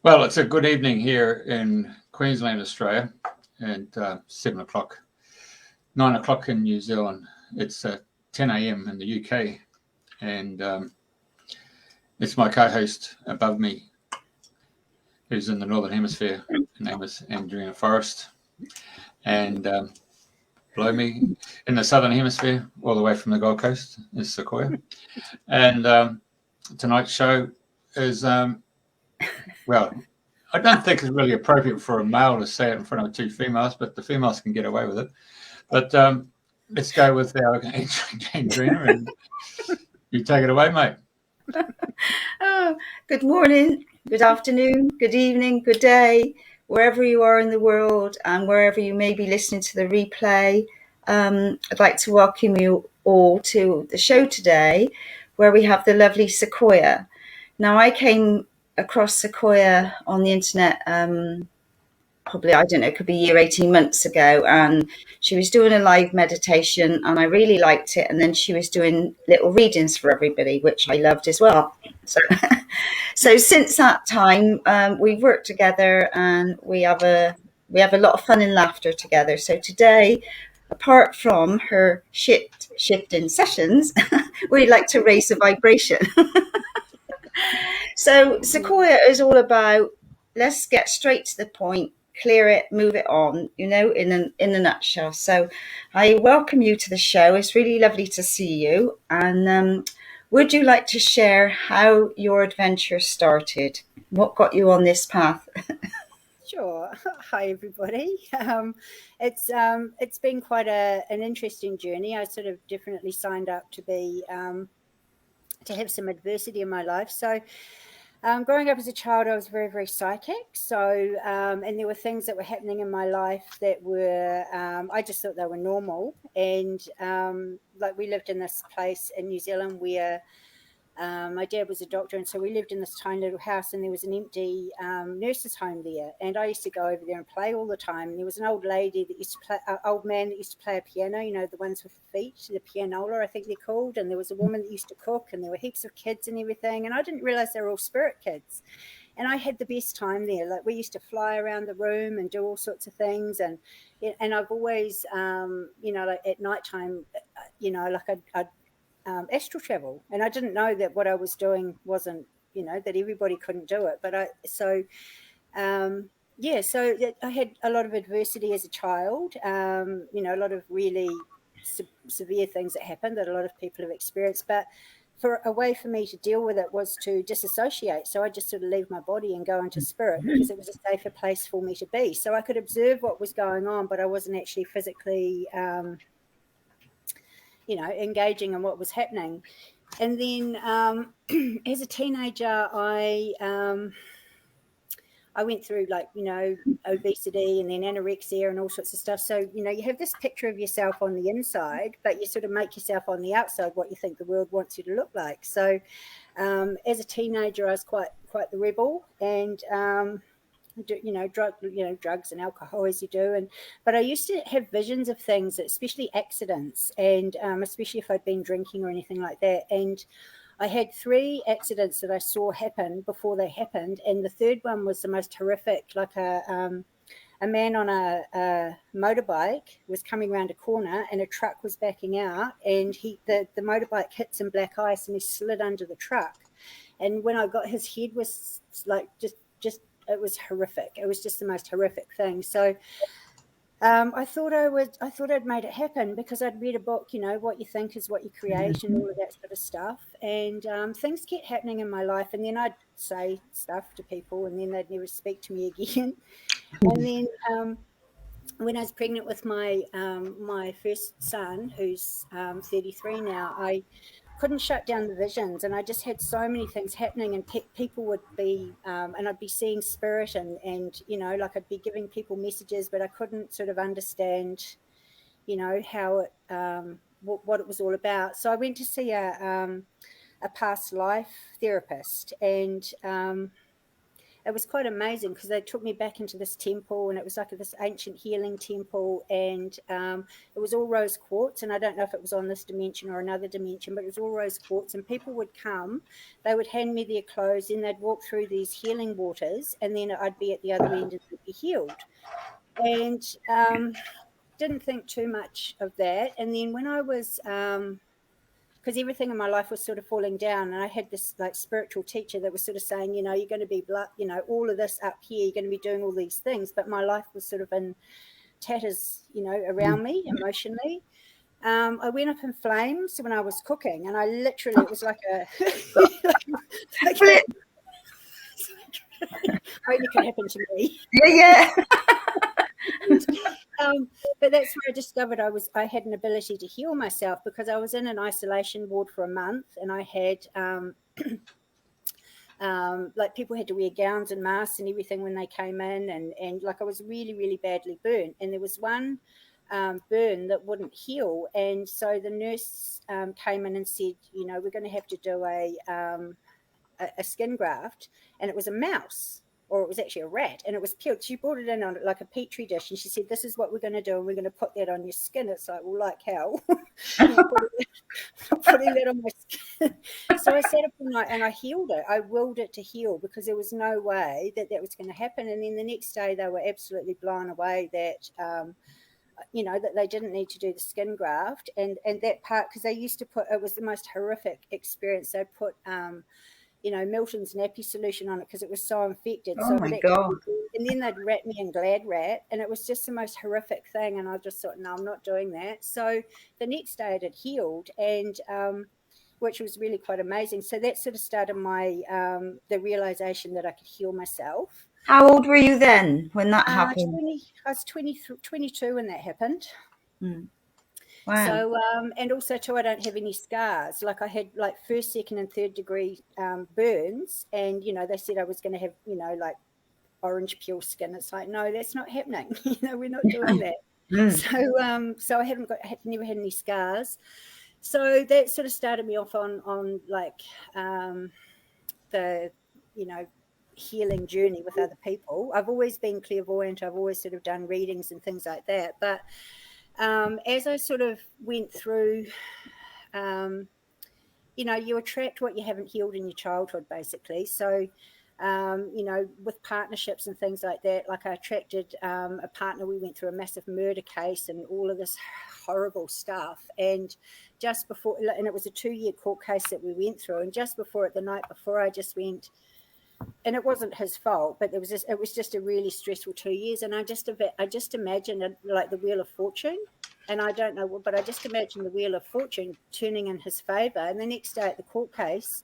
Well, it's a good evening here in Queensland, Australia, and 7 o'clock, 9 o'clock in New Zealand. It's 10 a.m. in the UK, and it's my co-host above me, who's in the Northern Hemisphere. Her name is Andrena Forrest, and below me in the Southern Hemisphere, all the way from the Gold Coast, is Sequoia. And tonight's show is, well, I don't think it's really appropriate for a male to say it in front of two females, but the females can get away with it. But let's go with our Andrena, and you take it away, mate. Oh, good morning, good afternoon, good evening, good day, wherever you are in the world and wherever you may be listening to the replay. I'd like to welcome you all to the show today, where we have the lovely Sequoia. Now, I came across Sequoia on the internet probably, I don't know, it could be a year, 18 months ago. And she was doing a live meditation and I really liked it. And then she was doing little readings for everybody, which I loved as well. So, so since that time, we've worked together and we have a lot of fun and laughter together. So today, apart from her shifting sessions, we'd like to raise the vibration. So Sequoia is all about, let's get straight to the point, clear it, move it on, in a nutshell. So I welcome you to the show. It's really lovely to see you. And would you like to share how your adventure started? What got you on this path? Sure. Hi, everybody. It's been quite an interesting journey. I sort of definitely signed up to be to have some adversity in my life. So growing up as a child, I was very, very psychic. So, and there were things that were happening in my life that were, I just thought they were normal. And like we lived in this place in New Zealand where my dad was a doctor. And so we lived in this tiny little house and there was an empty nurse's home there. And I used to go over there and play all the time. And there was an old lady that used to play, old man that used to play a piano, the ones with the feet, the pianola, I think they're called. And there was a woman that used to cook and there were heaps of kids and everything. And I didn't realize they were all spirit kids. And I had the best time there. Like we used to fly around the room and do all sorts of things. And I've always, like at nighttime, like I'd astral travel, and I didn't know that what I was doing wasn't, that everybody couldn't do it. But so I had a lot of adversity as a child, a lot of really severe things that happened that a lot of people have experienced. But for a way for me to deal with it was to disassociate. So I just sort of leave my body and go into spirit because it was a safer place for me to be. So I could observe what was going on, but I wasn't actually physically engaging in what was happening. And then as a teenager, I went through obesity and then anorexia and all sorts of stuff. So, you have this picture of yourself on the inside, but you sort of make yourself on the outside what you think the world wants you to look like. So as a teenager, I was quite the rebel and drugs and alcohol as you do. But I used to have visions of things, especially accidents, and especially if I'd been drinking or anything like that. And I had 3 accidents that I saw happen before they happened. And the third one was the most horrific, like a man on a motorbike was coming around a corner and a truck was backing out, and the motorbike hit some black ice and he slid under the truck. And when I got, his head was like just it was horrific. It was just the most horrific thing. So I thought I'd made it happen because I'd read a book, what you think is what you create and all of that sort of stuff. And things kept happening in my life. And then I'd say stuff to people and then they'd never speak to me again. And then when I was pregnant with my my first son, who's 33 now, I couldn't shut down the visions, and I just had so many things happening, and people would be and I'd be seeing spirit and like I'd be giving people messages, but I couldn't sort of understand how it what it was all about. So I went to see a past life therapist, and it was quite amazing because they took me back into this temple, and it was like this ancient healing temple, and it was all rose quartz. And I don't know if it was on this dimension or another dimension, but it was all rose quartz. And people would come, they would hand me their clothes, and they'd walk through these healing waters, and then I'd be at the other end and be healed. And didn't think too much of that. And then when I was because everything in my life was sort of falling down, and I had this like spiritual teacher that was sort of saying, you know, you're going to be all of this up here, you're going to be doing all these things, but my life was sort of in tatters, you know, around me emotionally. I went up in flames when I was cooking, and I literally, it was like a only could happen to me. Yeah. But that's where I discovered I had an ability to heal myself, because I was in an isolation ward for a month, and I had like people had to wear gowns and masks and everything when they came in, and like I was really, really badly burnt, and there was one burn that wouldn't heal, and so the nurse came in and said, you know, we're going to have to do a skin graft, and it was a mouse, or it was actually a rat, and it was peeled. She brought it in on like a petri dish, and she said, this is what we're going to do, and we're going to put that on your skin. It's like, well, like hell. Putting that on my skin. So I sat up all night and I healed it. I willed it to heal, because there was no way that was going to happen. And then the next day they were absolutely blown away that you know, that they didn't need to do the skin graft, and that part, because they used to put, it was the most horrific experience. They put you know, Milton's nappy solution on it because it was so infected. Oh so my God. And then they'd wrap me in Glad Rat, and it was just the most horrific thing. And I just thought, no, I'm not doing that. So the next day it had healed, and which was really quite amazing. So that sort of started my the realization that I could heal myself. How old were you then when that happened? I was 22 when that happened. Wow. So, and also too, I don't have any scars. Like I had like first, second and third degree burns, and, you know, they said I was going to have, you know, like orange peel skin. It's like, no, that's not happening. You know, we're not doing that. So I never had any scars. So that sort of started me off on like the, you know, healing journey with other people. I've always been clairvoyant. I've always sort of done readings and things like that. But as I sort of went through, you know, you attract what you haven't healed in your childhood, basically. So, you know, with partnerships and things like that, like I attracted a partner. We went through a massive murder case and all of this horrible stuff. And just before, and it was a 2-year court case that we went through. And just before it, the night before, I just went, and it wasn't his fault, but it was just a really stressful 2 years. And I just imagined it like the Wheel of Fortune. And I don't know, but I just imagined the Wheel of Fortune turning in his favor. And the next day at the court case,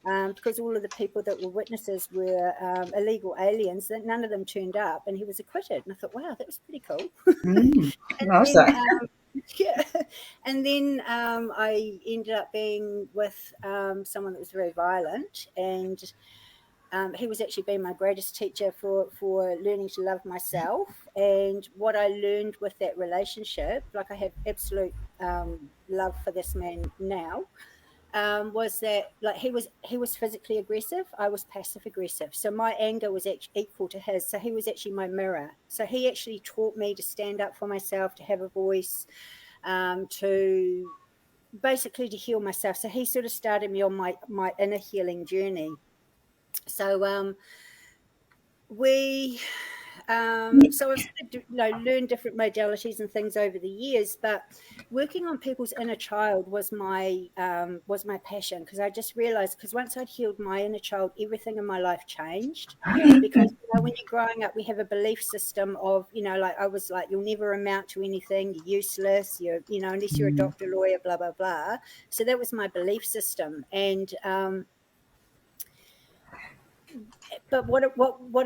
because all of the people that were witnesses were illegal aliens, that none of them turned up, and he was acquitted. And I thought, wow, that was pretty cool. Yeah. And then I ended up being with someone that was very violent, and he was actually been my greatest teacher for learning to love myself. And what I learned with that relationship, like I have absolute love for this man now, was that like he was physically aggressive, I was passive aggressive. So my anger was actually equal to his. So he was actually my mirror. So he actually taught me to stand up for myself, to have a voice, to basically to heal myself. So he sort of started me on my inner healing journey. So so I've learned different modalities and things over the years, but working on people's inner child was my passion, because I just realized, because once I'd healed my inner child, everything in my life changed. Because when you're growing up, we have a belief system of, like I was like, you'll never amount to anything, you're useless, unless you're a doctor, lawyer, blah blah blah. So that was my belief system. And but what I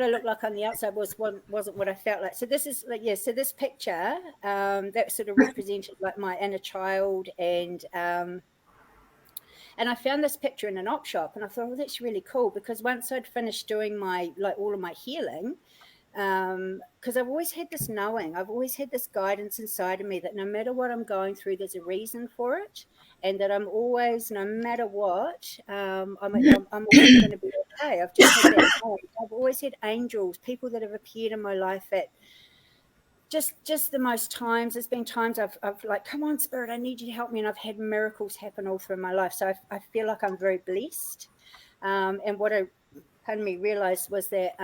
looked like on the outside wasn't what I felt like. So this is so this picture that sort of represented like my inner child, and I found this picture in an op shop, and I thought, well, that's really cool, because once I'd finished doing all of my healing, because I've always had this knowing, I've always had this guidance inside of me that no matter what I'm going through, there's a reason for it. and that I'm always, no matter what, I'm always going to be okay. I've just had that knowledge. I've always had angels, people that have appeared in my life at just the most times. There's been times I've like, come on, Spirit, I need you to help me, and I've had miracles happen all through my life. So I feel like I'm very blessed. And what I realized was that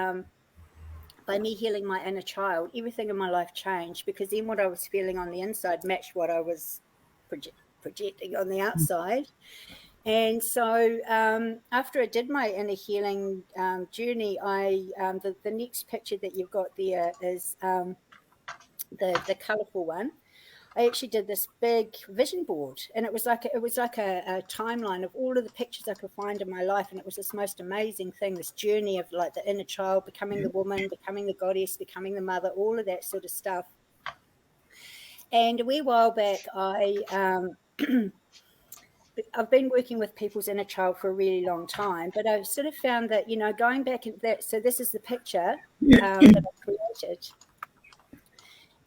by me healing my inner child, everything in my life changed, because then what I was feeling on the inside matched what I was projecting on the outside. And so after I did my inner healing journey, the next picture that you've got there is the colourful one. I actually did this big vision board, and it was like a timeline of all of the pictures I could find in my life, and it was this most amazing thing, this journey of like the inner child, becoming the woman, becoming the goddess, becoming the mother, all of that sort of stuff. And a wee while back, I've been working with people's inner child for a really long time, but I've sort of found that, going back in that, so this is the picture that I created.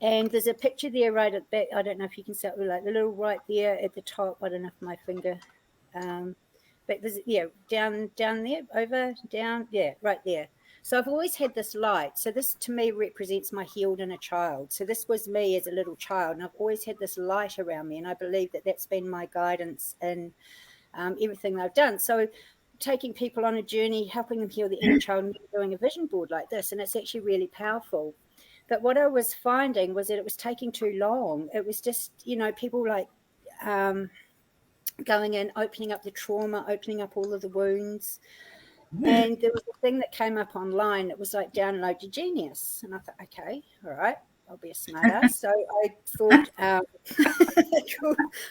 And there's a picture there right at the back. I don't know if you can see it, like the little right there at the top. I don't know if my finger, but there's, down there, over, down, right there. So I've always had this light. So this to me represents my healed inner child. So this was me as a little child, and I've always had this light around me. And I believe that that's been my guidance in everything that I've done. So taking people on a journey, helping them heal the inner child, and doing a vision board like this, and it's actually really powerful. But what I was finding was that it was taking too long. It was just, people like going in, opening up the trauma, opening up all of the wounds. And there was a thing that came up online. It was like, download your genius. And I thought, okay, all right, I'll be a smartass. So I thought,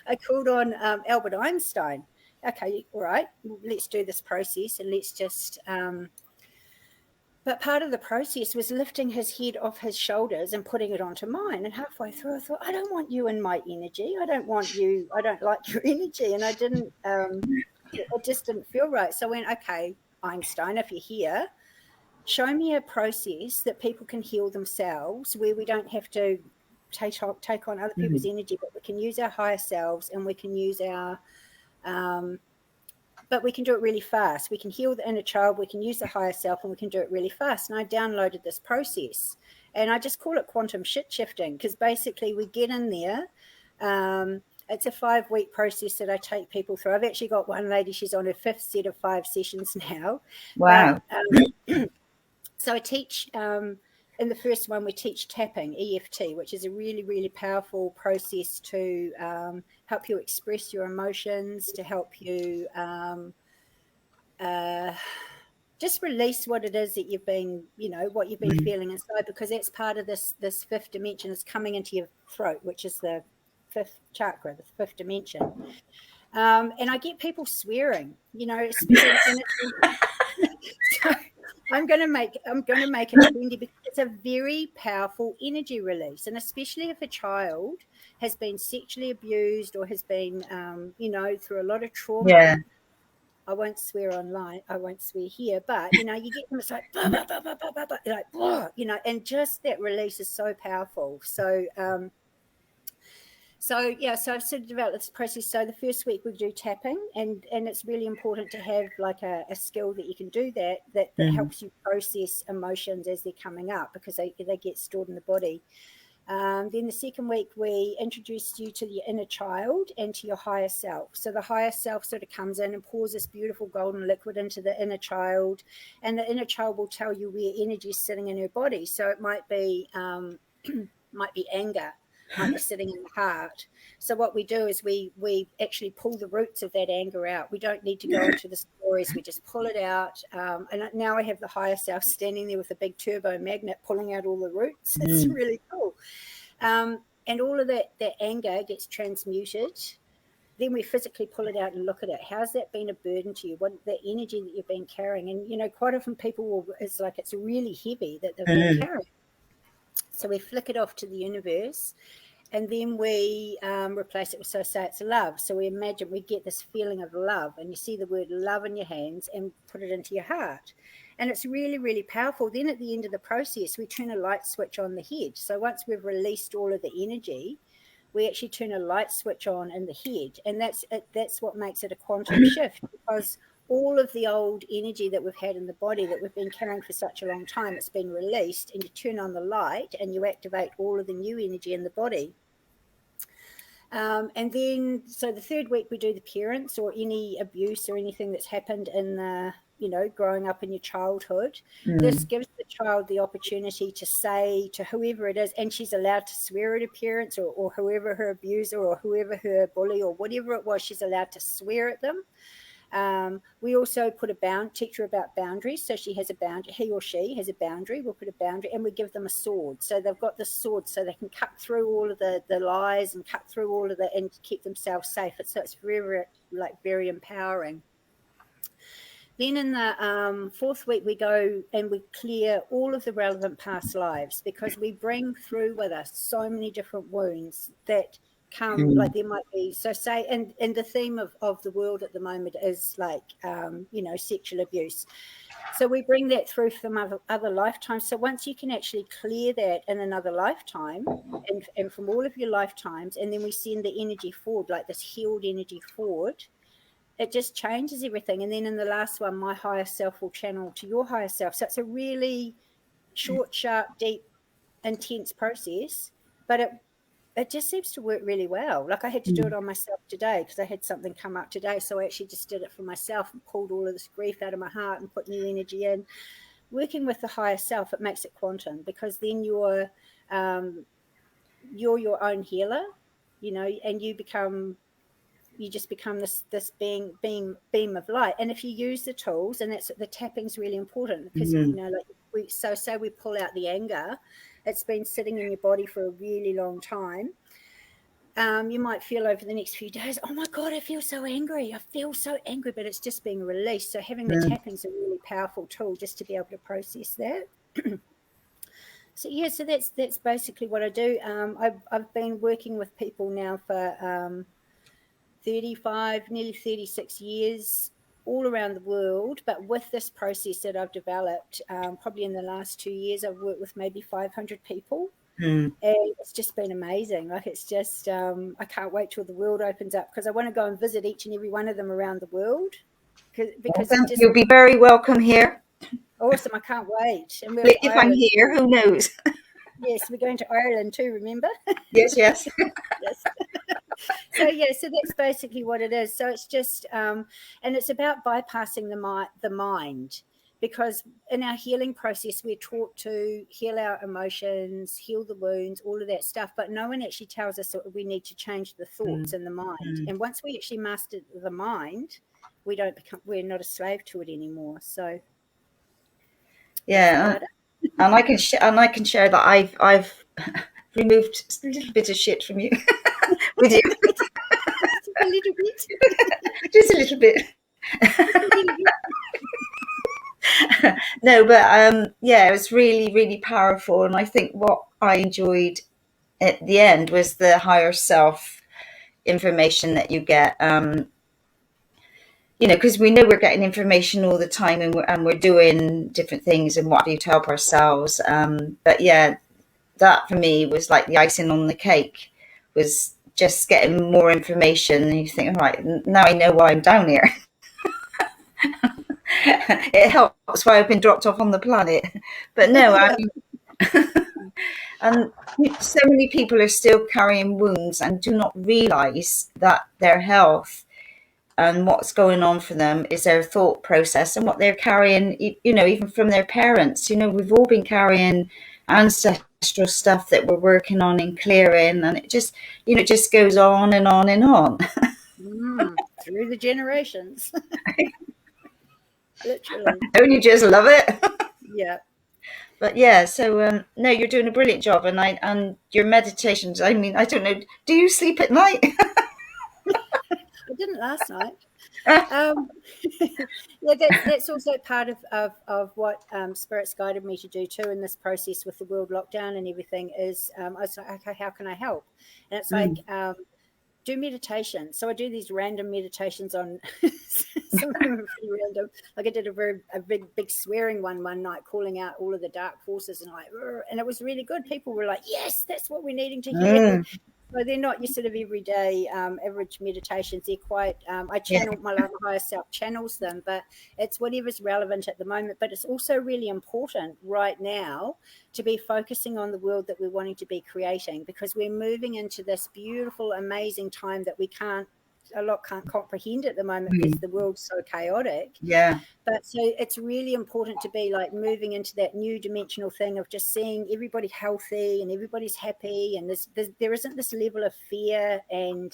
I called on Albert Einstein. Okay, all right, let's do this process, and let's just... But part of the process was lifting his head off his shoulders and putting it onto mine. And halfway through, I thought, I don't want you in my energy. I don't like your energy. And I didn't, it just didn't feel right. So I went, okay, Einstein, if you're here, show me a process that people can heal themselves, where we don't have to take on other people's energy, but we can use our higher selves, and we can use our... but we can do it really fast. We can heal the inner child, we can use the higher self, and we can do it really fast. And I downloaded this process, and I just call it quantum shit shifting, because basically we get in there. It's a 5-week process that I take people through. I've actually got one lady, she's on her 5th set of 5 sessions now. Wow. But, so I teach... in the first one, we teach tapping, EFT, which is a really, really powerful process to help you express your emotions, to help you just release what it is that you've been, what you've been feeling inside, because that's part of this 5th dimension is coming into your throat, which is the 5th chakra, the 5th dimension. And I get people swearing, especially, so I'm going to make it trendy, because it's a very powerful energy release. And especially if a child has been sexually abused or has been, through a lot of trauma. Yeah. I won't swear online. I won't swear here. But, you get them, it's like, blah, blah, blah, blah, blah, blah, like, blah, and just that release is so powerful. So, So I've sort of developed this process. So the first week we do tapping, and it's really important to have like a skill that you can do that helps you process emotions as they're coming up, because they get stored in the body. Then the second week we introduce you to your inner child and to your higher self. So the higher self sort of comes in and pours this beautiful golden liquid into the inner child, and the inner child will tell you where energy is sitting in her body. So it might be anger, might be sitting in the heart. So what we do is we actually pull the roots of that anger out. We don't need to go into the stories. We just pull it out. And now I have the higher self standing there with a big turbo magnet pulling out all the roots. It's really cool. And all of that anger gets transmuted. Then we physically pull it out and look at it. How's that been a burden to you? What the energy that you've been carrying? And quite often people it's really heavy that they've been carrying. So we flick it off to the universe, and then we replace it with, so say it's love. So we imagine we get this feeling of love, and you see the word love in your hands and put it into your heart. And it's really, really powerful. Then at the end of the process, we turn a light switch on the head. So once we've released all of the energy, we actually turn a light switch on in the head, and that's what makes it a quantum shift, because all of the old energy that we've had in the body that we've been carrying for such a long time, it's been released, and you turn on the light and you activate all of the new energy in the body. And then, so the third week we do the parents or any abuse or anything that's happened in the, growing up in your childhood. This gives the child the opportunity to say to whoever it is, and she's allowed to swear at her parents or whoever her abuser or whoever her bully or whatever it was, she's allowed to swear at them. We also teach her about boundaries. So she has a boundary, he or she has a boundary. We'll put a boundary and we give them a sword. So they've got the sword so they can cut through all of the lies and cut through all of the, and keep themselves safe. So it's very, very empowering. Then in the fourth week, we go and we clear all of the relevant past lives, because we bring through with us so many different wounds that come, like there might be, so say, and the theme of the world at the moment is like, sexual abuse. So we bring that through from other lifetimes. So once you can actually clear that in another lifetime and from all of your lifetimes, and then we send the energy forward, like this healed energy forward, it just changes everything. And then in the last one, my higher self will channel to your higher self. So it's a really short, sharp, deep, intense process, but it just seems to work really well. Like I had to do it on myself today because I had something come up today. So I actually just did it for myself and pulled all of this grief out of my heart and put new energy in. Working with the higher self, it makes it quantum, because then you're your own healer, and you just become this beam of light. And if you use the tools, and that's the tapping's really important, because say we pull out the anger, it's been sitting in your body for a really long time. You might feel over the next few days, oh my God, I feel so angry, but it's just being released. So having the tapping's a really powerful tool just to be able to process that. So that's basically what I do. I've been working with people now for 35, nearly 36 years, all around the world. But with this process that I've developed, probably in the last 2 years, I've worked with maybe 500 people. And it's just been amazing. Like, it's just, I can't wait till the world opens up, because I want to go and visit each and every one of them around the world. Because you'll be very welcome here. Awesome. I can't wait. And if I'm here, who knows? Yes, we're going to Ireland too, remember? Yes. Yes. So that's basically what it is. So it's just, and it's about bypassing the mind, because in our healing process, we're taught to heal our emotions, heal the wounds, all of that stuff. But no one actually tells us that we need to change the thoughts in the mind. And once we actually master the mind, we're not a slave to it anymore. So yeah, and I can share that I've removed a little bit of shit from you with you. Just a little bit. Just a little bit. No, but it was really, really powerful. And I think what I enjoyed at the end was the higher self information that you get. Because we know we're getting information all the time, and we're doing different things and what do you to help ourselves. But yeah, that for me was like the icing on the cake, was just getting more information. And you think, all right, now I know why I'm down here. It helps why I've been dropped off on the planet. But no, and so many people are still carrying wounds and do not realize that their health and what's going on for them is their thought process and what they're carrying, even from their parents. We've all been carrying ancestral stuff that we're working on and clearing, and it just, just goes on and on and on. Through the generations. Literally. Don't you just love it? Yeah. But yeah, so no, you're doing a brilliant job, and your meditations. I mean, I don't know. Do you sleep at night? I didn't last night. That's also part of what Spirit's guided me to do too in this process with the world lockdown and everything. Is I was like, okay, how can I help? And it's like, do meditation. So I do these random meditations on some of them are pretty random. Like I did a big swearing one night, calling out all of the dark forces and it was really good. People were like, yes, that's what we're needing to hear. So they're not your sort of everyday average meditations. They're quite, I channel, my higher self channels them, but it's whatever's relevant at the moment. But it's also really important right now to be focusing on the world that we're wanting to be creating, because we're moving into this beautiful, amazing time that a lot can't comprehend at the moment because the world's so chaotic. Yeah. But so it's really important to be like moving into that new dimensional thing of just seeing everybody healthy and everybody's happy, and there isn't this level of fear and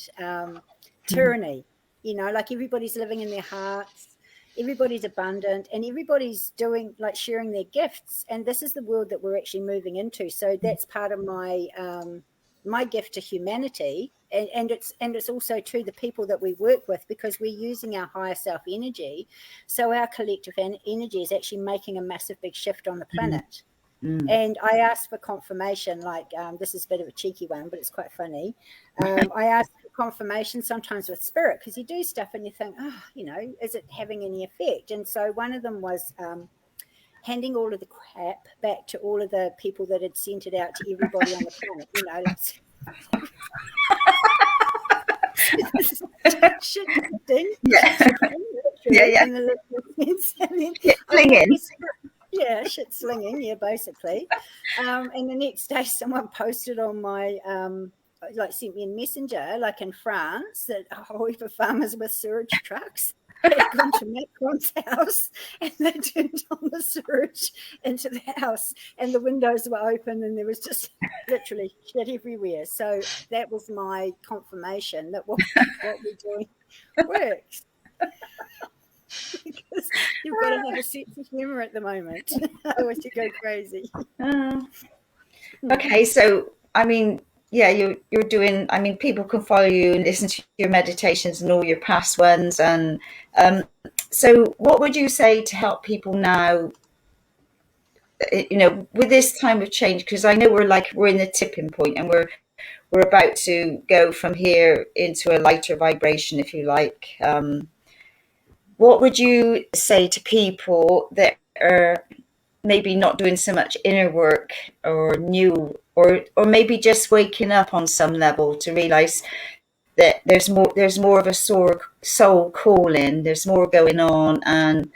tyranny, you know, like everybody's living in their hearts, everybody's abundant, and everybody's doing like sharing their gifts. And this is the world that we're actually moving into. So that's part of my gift to humanity, and it's also to the people that we work with, because we're using our higher self energy. So our collective energy is actually making a massive big shift on the planet. And I asked for confirmation, like this is a bit of a cheeky one, but it's quite funny. I asked for confirmation sometimes with spirit, because you do stuff and you think, oh, you know, is it having any effect? And so one of them was handing all of the crap back to all of the people that had sent it out to everybody on the planet, you know, like shit thing. Yeah. Slinging. Yeah, shit slinging, yeah, basically. And the next day someone posted on my like sent me a messenger, like in France, that a whole heap of farmers with sewage trucks had gone to Macron's house, and they turned on the sewage into the house, and the windows were open, and there was just literally shit everywhere. So that was my confirmation that what we're doing works. Because you've got to have a sense of humour at the moment, otherwise you go crazy. Okay, so I mean, yeah, you're doing. I mean, people can follow you and listen to your meditations and all your past ones. And so, what would you say to help people now? You know, with this time of change, because I know we're in the tipping point, and we're about to go from here into a lighter vibration, if you like. What would you say to people that are maybe not doing so much inner work, or new, or maybe just waking up on some level to realize that there's more of a soul calling, there's more going on, and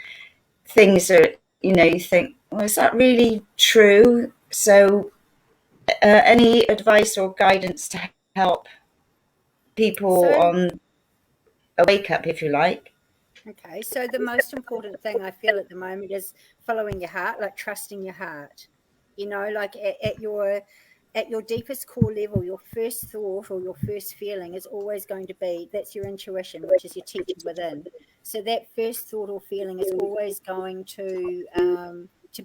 things are, you know, you think, well, is that really true? So any advice or guidance to help people on a wake up, if you like? Okay, so the most important thing I feel at the moment is following your heart, like trusting your heart. You know, like at your deepest core level, your first thought or your first feeling is always going to be, that's your intuition, which is your teacher within. So that first thought or feeling is always going to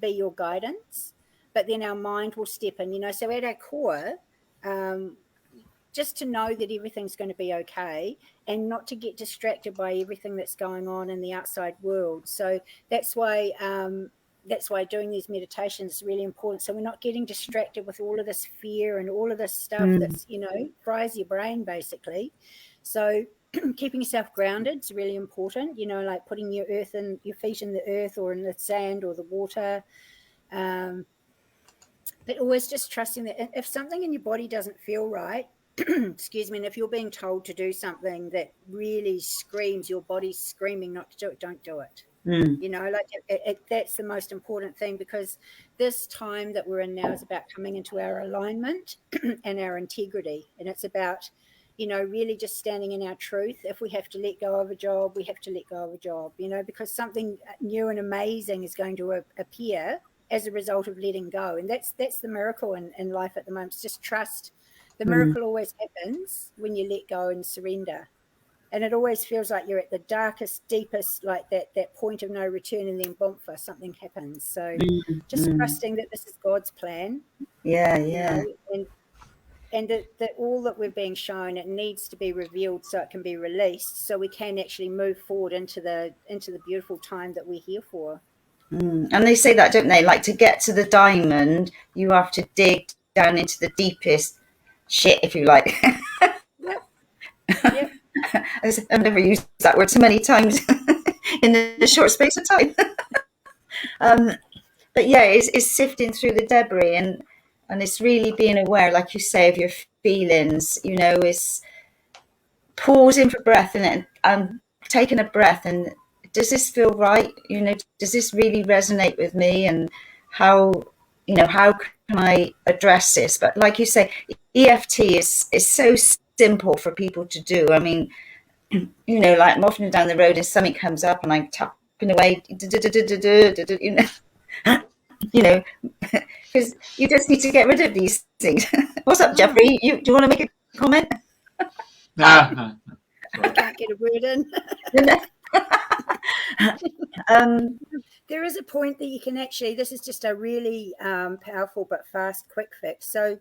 be your guidance. But then our mind will step in, you know. So at our core, just to know that everything's going to be okay, and not to get distracted by everything that's going on in the outside world. So that's why doing these meditations is really important. So we're not getting distracted with all of this fear and all of this stuff that's, you know, fries your brain basically. So keeping yourself grounded is really important, you know, like putting your feet in the earth or in the sand or the water. But always just trusting that if something in your body doesn't feel right, excuse me, and if you're being told to do something that really screams, your body's screaming not to do it, don't do it. You know, like that's the most important thing, because this time that we're in now is about coming into our alignment and our integrity. And it's about, you know, really just standing in our truth. If we have to let go of a job, we have to let go of a job, you know, because something new and amazing is going to appear as a result of letting go. And that's the miracle in life at the moment. It's just trust. The miracle always happens when you let go and surrender. And it always feels like you're at the darkest, deepest, like that point of no return, and then boom, something happens. So just trusting that this is God's plan. Yeah. You know, and that all that we're being shown, it needs to be revealed so it can be released, so we can actually move forward into the beautiful time that we're here for. And they say that, don't they? Like, to get to the diamond, you have to dig down into the deepest shit, if you like. Yep. I've never used that word so many times in a short space of time. But yeah, it's sifting through the debris, and it's really being aware, like you say, of your feelings, you know, is pausing for breath and taking a breath and does this feel right? You know, does this really resonate with me? And how, you know, how can I address this? But like you say, EFT is so simple for people to do. I mean, you know, like I'm often down the road and something comes up and I'm tapping away, you know, you know, because you just need to get rid of these things. What's up, Jeffrey? Do you want to make a comment? No. I can't get a word in. There is a point that you can actually, this is just a really powerful but fast quick fix. So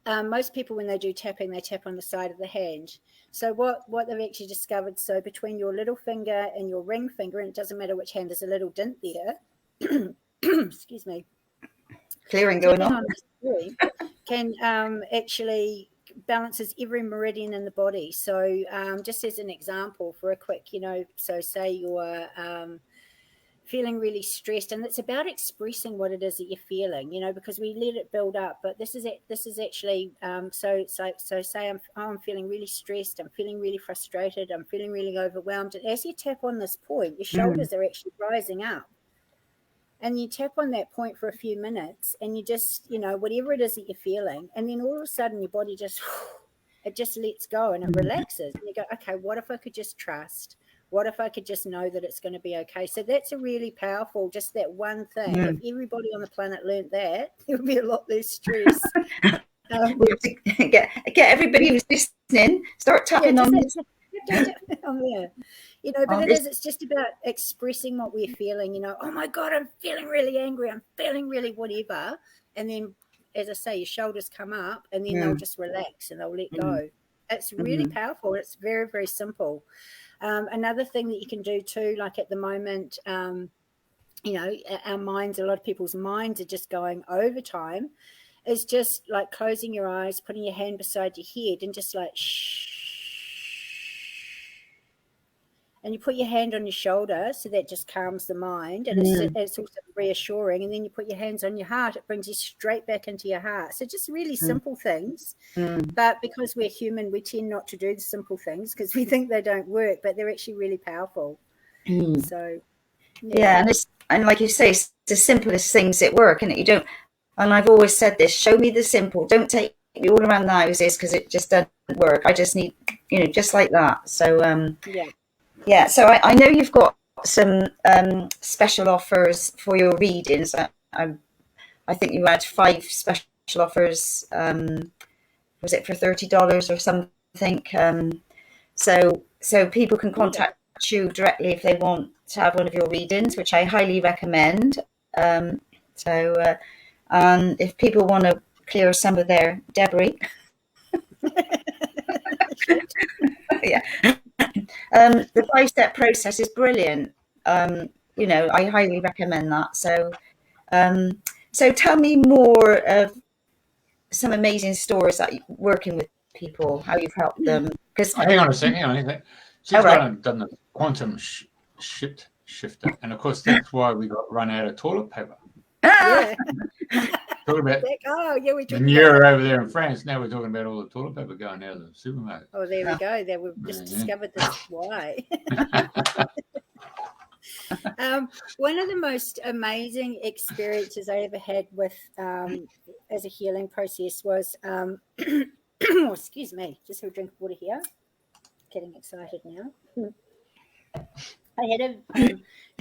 most people, when they do tapping, they tap on the side of the hand. So what they've actually discovered, so between your little finger and your ring finger, and it doesn't matter which hand, there's a little dent there. Excuse me. Clearing going on. Can actually balances every meridian in the body. So just as an example for a quick, you know, so say you're feeling really stressed, and it's about expressing what it is that you're feeling, you know, because we let it build up. But this is actually so say I'm feeling really stressed, I'm feeling really frustrated, I'm feeling really overwhelmed. And as you tap on this point, your shoulders are actually rising up. And you tap on that point for a few minutes and you just, you know, whatever it is that you're feeling, and then all of a sudden your body just, it just lets go and it relaxes. And you go, okay, what if I could just trust? What if I could just know that it's going to be okay? So that's a really powerful, just that one thing. If everybody on the planet learned that, there would be a lot less stress. Get everybody who's listening, start tapping on this. On there. You know, but it's just about expressing what we're feeling, you know, oh my God, I'm feeling really angry, I'm feeling really whatever. And then, as I say, your shoulders come up and then they'll just relax and they'll let go. It's really powerful. It's very, very simple. Another thing that you can do too, like at the moment, you know, our minds, a lot of people's minds are just going overtime, is just like closing your eyes, putting your hand beside your head and just like shh. And you put your hand on your shoulder, so that just calms the mind, and it's also reassuring. And then you put your hands on your heart, it brings you straight back into your heart. So just really simple things. But because we're human, we tend not to do the simple things because we think they don't work, but they're actually really powerful. So yeah, and like you say, it's the simplest things that work, and you don't. And I've always said this: show me the simple. Don't take me all around the houses because it just doesn't work. I just need, you know, just like that. So yeah, so I know you've got some special offers for your readings. I think you had 5 special offers. Was it for $30 or something? So people can contact you directly if they want to have one of your readings, which I highly recommend. And if people want to clear some of their debris, yeah. The 5-step process is brilliant. You know, I highly recommend that. So tell me more of some amazing stories that you're working with people, how you've helped them. Because hang on a second. She's done the quantum shifter, and of course that's why we got run out of toilet paper. yeah. Talking about we manure over there in France. Now we're talking about all the toilet paper going out of the supermarket. Oh, there we go. There we've just discovered this why. One of the most amazing experiences I ever had with as a healing process was excuse me, just have a drink of water here. Getting excited now. I had a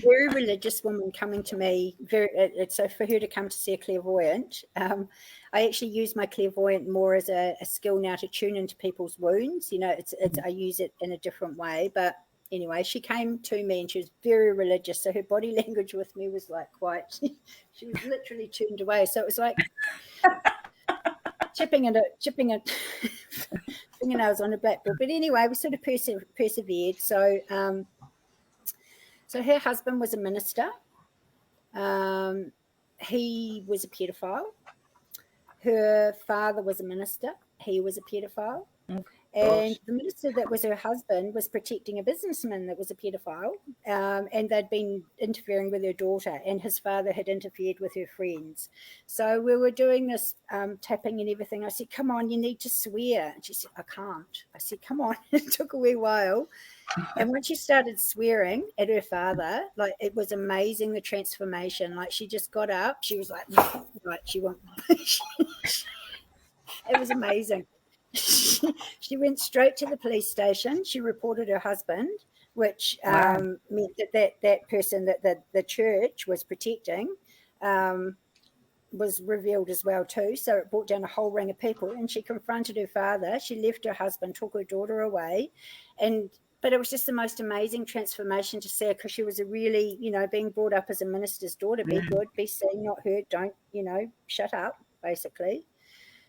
very religious woman coming to me. So for her to come to see a clairvoyant, I actually use my clairvoyant more as a skill now to tune into people's wounds. You know, I use it in a different way. But anyway, she came to me and she was very religious. So her body language with me was like quite. She was literally tuned away. So it was like chipping a fingernails on a blackboard. But anyway, we sort of persevered. So her husband was a minister. He was a pedophile. Her father was a minister. He was a pedophile. And the minister that was her husband was protecting a businessman that was a pedophile, and they'd been interfering with her daughter, and his father had interfered with her friends. So we were doing this tapping and everything. I said, come on, you need to swear. And she said, I can't. I said, come on. It took a wee while. And when she started swearing at her father, like, it was amazing, the transformation. Like, she just got up. She was like, right, she went. It was amazing. She went straight to the police station. She reported her husband, which meant that person that the church was protecting was revealed as well too. So it brought down a whole ring of people, and she confronted her father. She left her husband, took her daughter away, but it was just the most amazing transformation to see her, because she was a really, being brought up as a minister's daughter, be good, be seen, not heard, don't, shut up, basically.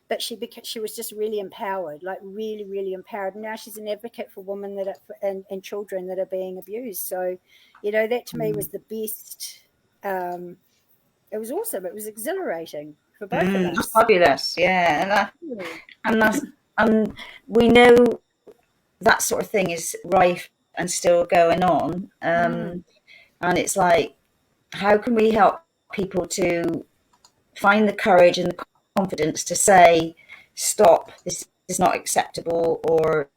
But she was just really empowered, like really, really empowered. And now she's an advocate for women and children that are being abused. So, that to me was the best. It was awesome. It was exhilarating for both of us. Fabulous, yeah. And we know that sort of thing is rife and still going on. And it's like, how can we help people to find the courage and the confidence to say, stop, this is not acceptable, or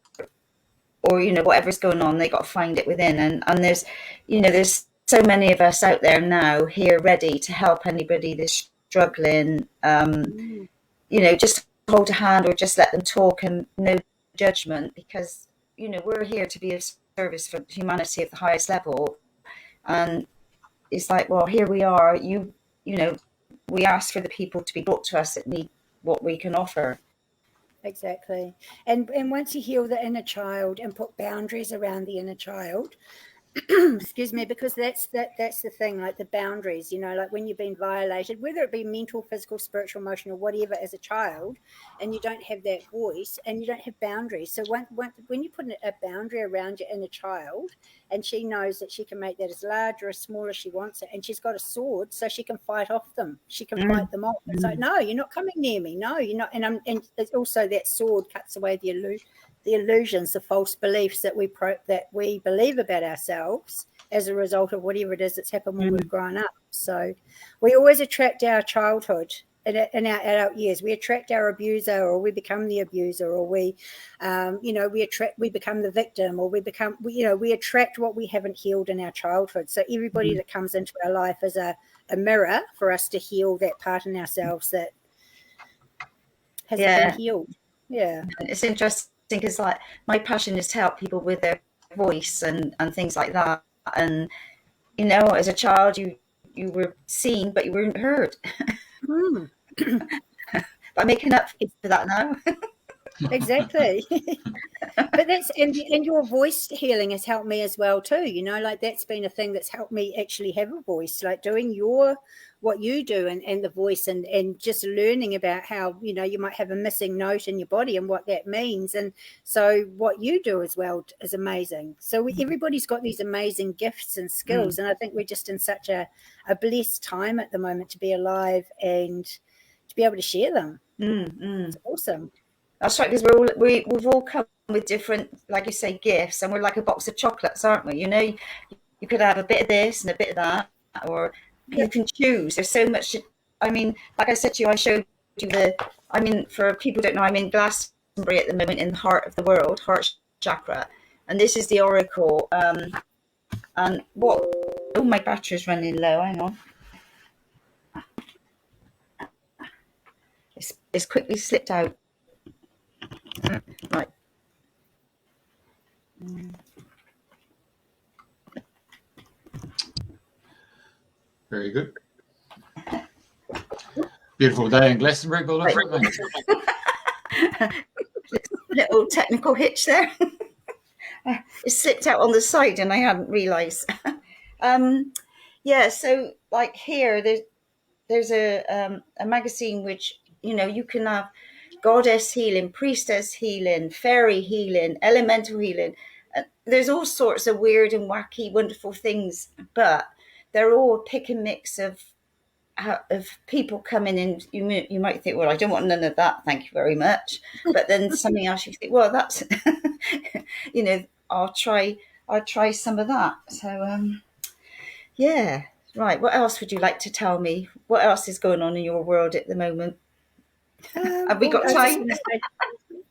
whatever's going on, they got to find it within. And there's so many of us out there now here ready to help anybody that's struggling, just hold a hand or just let them talk, and no judgment, because we're here to be of service for humanity at the highest level. And it's like, well, here we are, we ask for the people to be brought to us that need what we can offer. Exactly. And once you heal the inner child and put boundaries around the inner child, excuse me, because that's the thing, like the boundaries, like when you've been violated, whether it be mental, physical, spiritual, emotional, whatever, as a child, and you don't have that voice and you don't have boundaries. So when you put a boundary around your inner child, and she knows that she can make that as large or as small as she wants it, and she's got a sword, so she can fight off them. She can fight them off. It's like, no, you're not coming near me. No, you're not. And it's also that sword cuts away the illusions, the false beliefs that we believe about ourselves as a result of whatever it is that's happened when we've grown up. So we always attract our childhood in our adult years. We attract our abuser, or we become the abuser, or we become the victim, or we attract what we haven't healed in our childhood. So everybody that comes into our life is a mirror for us to heal that part in ourselves that hasn't been healed. Yeah, it's interesting, because like my passion is to help people with their voice and things like that. And as a child, you were seen, but you weren't heard. I'm making up for that now. Exactly. But and your voice healing has helped me as well too. Like that's been a thing that's helped me actually have a voice, like doing what you do and the voice, and just learning about how you might have a missing note in your body and what that means. And so what you do as well is amazing. So everybody's got these amazing gifts and skills, and I think we're just in such a blessed time at the moment to be alive and to be able to share them. It's awesome. That's right, because we've all come with different, like you say, gifts, and we're like a box of chocolates, aren't we? You could have a bit of this and a bit of that, or you can choose. There's so much. Like I said to you, I showed you for people who don't know, I'm in Glastonbury at the moment, in the heart of the world, heart chakra, and this is the oracle. And my battery's running low. Hang on. It's quickly slipped out. Right. Very good. Beautiful day in Glastonbury, Little technical hitch there. It slipped out on the side and I hadn't realised. So like here, there's a magazine which you can have goddess healing, priestess healing, fairy healing, elemental healing. There's all sorts of weird and wacky, wonderful things, but they're all a pick and mix of of people coming in, you might think, well, I don't want none of that, thank you very much. But then something else you think, well, that's, I'll try some of that. So yeah, right. What else would you like to tell me? What else is going on in your world at the moment? Have we got time?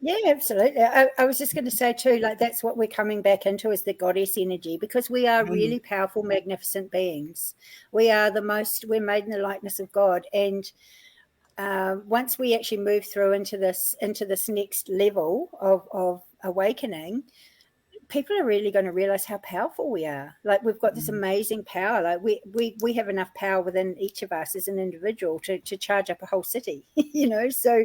Yeah, absolutely. I was just going to say too, like that's what we're coming back into is the goddess energy, because we are really powerful, magnificent beings. We're made in the likeness of God. And once we actually move through into this next level of awakening, people are really going to realize how powerful we are. Like we've got this amazing power. Like we have enough power within each of us as an individual to charge up a whole city, so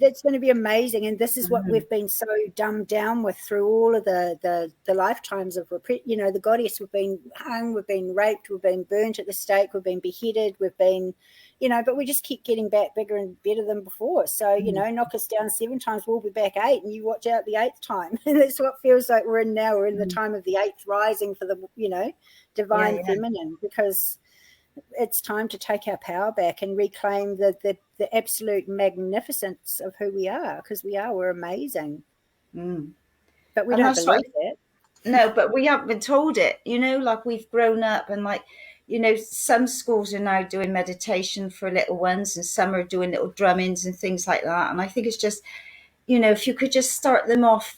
that's going to be amazing. And this is what we've been so dumbed down with through all of the lifetimes of the goddess. We've been hung, we've been raped, we've been burnt at the stake, we've been beheaded, we've been, but we just keep getting back bigger and better than before. So, knock us down 7 times, we'll be back 8, and you watch out the 8th time. And that's what feels like we're in now. We're in the time of the 8th rising for the, divine feminine, because it's time to take our power back and reclaim the absolute magnificence of who we are, because we're amazing. But we don't believe that. No, but we haven't been told it, like we've grown up and like, some schools are now doing meditation for little ones and some are doing little drummings and things like that. And I think it's just, if you could just start them off,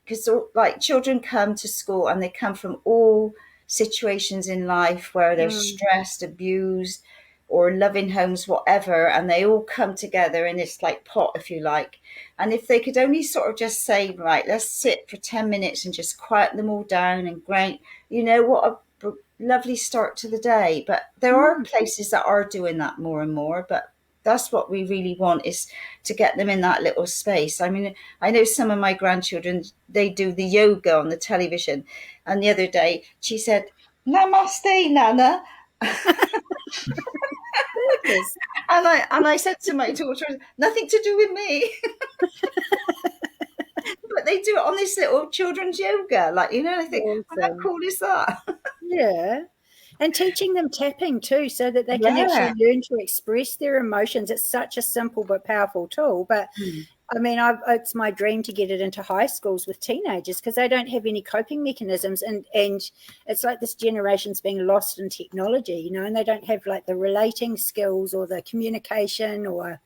because like children come to school and they come from all situations in life where they're stressed, abused, or loving homes, whatever, and they all come together in this like pot, if you like. And if they could only sort of just say, right, let's sit for 10 minutes and just quiet them all down, and great, what a lovely start to the day. But there are places that are doing that more and more, but that's what we really want, is to get them in that little space. I mean, I know some of my grandchildren, they do the yoga on the television. And the other day she said, "Namaste, Nana." And I said to my daughter, "Nothing to do with me." But they do it on this little children's yoga. Like, I think, how cool is that? Yeah. And teaching them tapping too, so that they can actually learn to express their emotions. It's such a simple but powerful tool. But I mean, it's my dream to get it into high schools with teenagers, because they don't have any coping mechanisms. And it's like this generation's being lost in technology, and they don't have like the relating skills or the communication or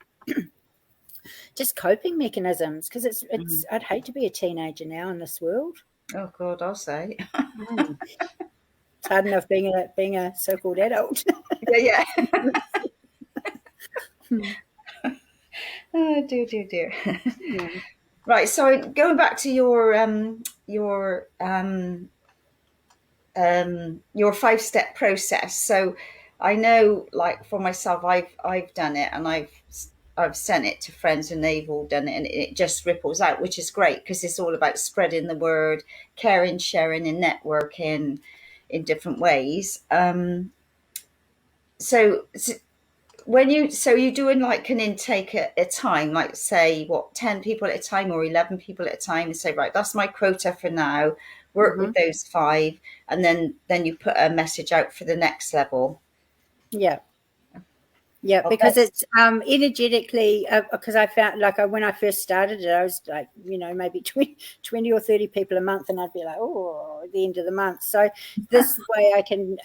just coping mechanisms. Because it's I'd hate to be a teenager now in this world. Oh, God, I'll say. It's hard enough being a so-called adult. Yeah. Oh, dear. Right. So going back to your 5-step process. So I know, like for myself, I've done it, and I've sent it to friends, and they've all done it, and it just ripples out, which is great, because it's all about spreading the word, caring, sharing, and networking in different ways. So you're doing like an intake at a time, like say 10 people at a time or 11 people at a time, and say, right, that's my quota for now, work with those 5, and then you put a message out for the next level. Because it's energetically, because I found, like, when I first started it, I was like, maybe 20 or 30 people a month, and I'd be like, oh, at the end of the month. So this way I can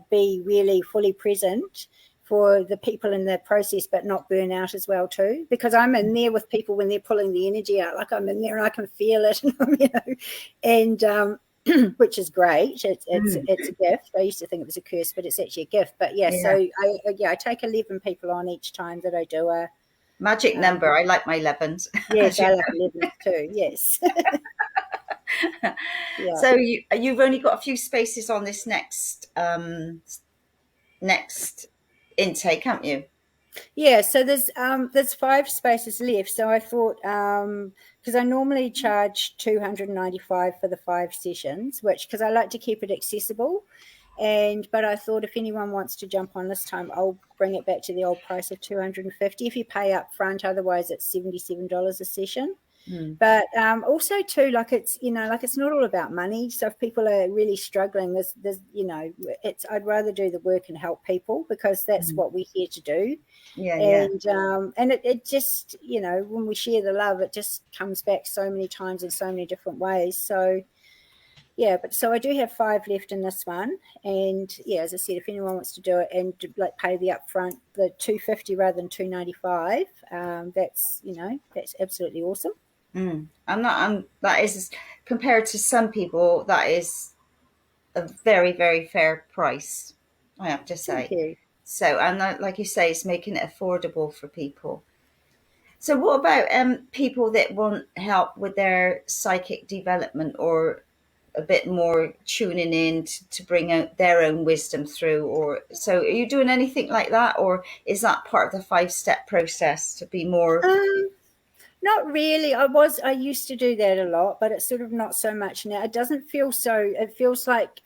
be really fully present for the people in the process, but not burn out as well too, because I'm in there with people when they're pulling the energy out. Like, I'm in there and I can feel it, and which is great. It's a gift. I used to think it was a curse, but it's actually a gift. But so I take 11 people on each time that I do a magic number. I like my 11s. Yes, I like 11s too. Yes. So you've only got a few spaces on this next intake, haven't you? Yeah, so there's 5 spaces left. So I thought, because I normally charge $295 for the 5 sessions, because I like to keep it accessible. But I thought, if anyone wants to jump on this time, I'll bring it back to the old price of $250 if you pay up front. Otherwise, it's $77 a session. But also too, like it's, you know, like it's not all about money. So if people are really struggling, there's you know, I'd rather do the work and help people, because that's what we're here to do. And it just, you know, when we share the love, it just comes back so many times in so many different ways. So yeah, but so I do have 5 left in this one, and yeah, as I said, if anyone wants to do it and like pay the upfront, the $250 rather than $295, that's, you know, that's absolutely awesome. That is, compared to some people, that is a very, very fair price, I have to say. Thank you. So, and like you say, it's making it affordable for people. So what about people that want help with their psychic development, or a bit more tuning in to bring out their own wisdom through? Or so, are you doing anything like that, or is that part of the 5-step process to be more? Not really. I used to do that a lot, but it's sort of not so much now. It doesn't feel so. It feels like,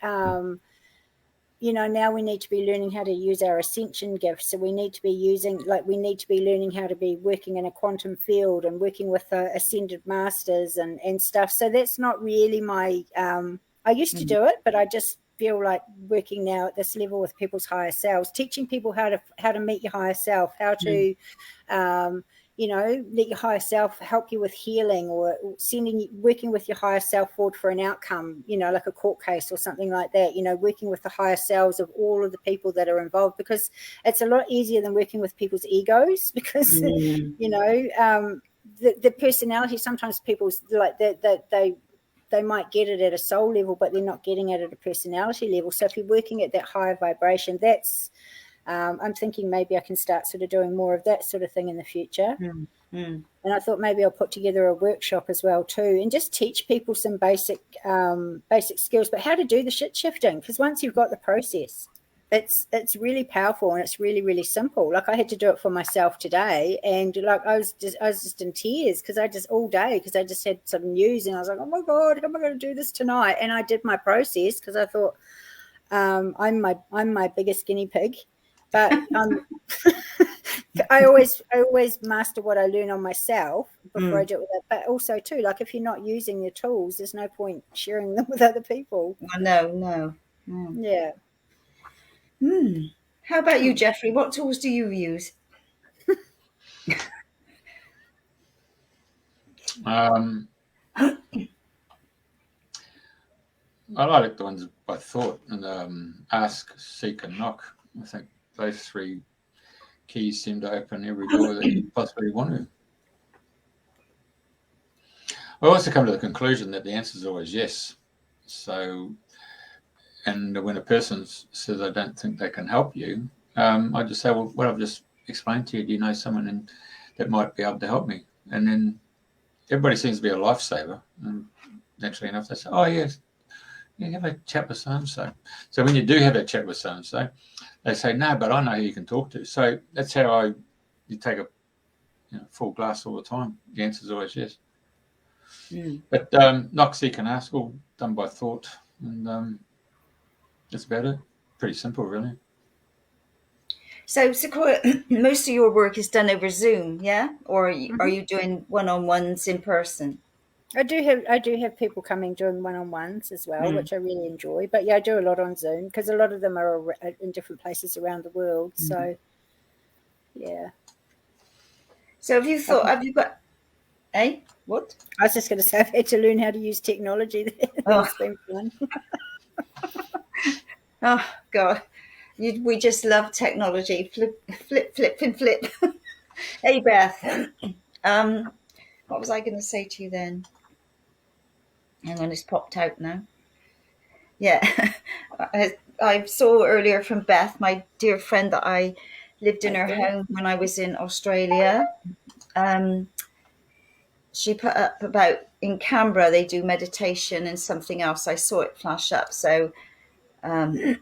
you know, now we need to be learning how to use our ascension gifts. So we need to be learning how to be working in a quantum field and working with ascended masters and stuff. So that's not really my, I used to do it, but I just feel like working now at this level with people's higher selves, teaching people how to meet your higher self, how to, you know, let your higher self help you with healing, or working with your higher self forward for an outcome, you know, like a court case or something like that, you know, working with the higher selves of all of the people that are involved, because it's a lot easier than working with people's egos, because, you know, the personality, sometimes people's like that they might get it at a soul level, but they're not getting it at a personality level. So if you're working at that higher vibration, that's, I'm thinking maybe I can start sort of doing more of that sort of thing in the future. And I thought maybe I'll put together a workshop as well too, and just teach people some basic skills, but how to do the shit shifting. Because once you've got the process, it's really powerful, and it's really, really simple. Like I had to do it for myself today, and like I was just in tears because I just had some news, and I was like, oh my God, how am I going to do this tonight? And I did my process because I thought, I'm my biggest guinea pig. But I always master what I learn on myself before I do it with it. But also too, like if you're not using your tools, there's no point sharing them with other people. No. Yeah. How about you, Jeffrey? What tools do you use? I like the ones by thought, and ask, seek, and knock. I think those 3 keys seem to open every door that you possibly want to. I also come to the conclusion that the answer is always yes. So, and when a person says, I don't think they can help you, I just say, well, what I've just explained to you, do you know someone that might be able to help me? And then everybody seems to be a lifesaver. And naturally enough, they say, oh, yes, you have a chat with so-and-so. So when you do have a chat with so-and-so, they say, no, but I know who you can talk to. So that's how you take a full glass all the time. The answer is always yes. But knock, seek, and ask, all done by thought. And that's about it. Pretty simple, really. So, Sequoia, most of your work is done over Zoom, yeah? Or are you doing one-on-ones in person? I do have people coming doing one-on-ones as well, which I really enjoy. But yeah, I do a lot on Zoom because a lot of them are in different places around the world. So yeah. So have you got, what? I was just going to say, I've had to learn how to use technology. It's been fun. Oh God, we just love technology. Flip. Hey Beth, what was I going to say to you then? Hang on, it's popped out now. Yeah, I saw earlier from Beth, my dear friend that I lived in her home when I was in Australia. She put up about in Canberra they do meditation and something else. I saw it flash up. So and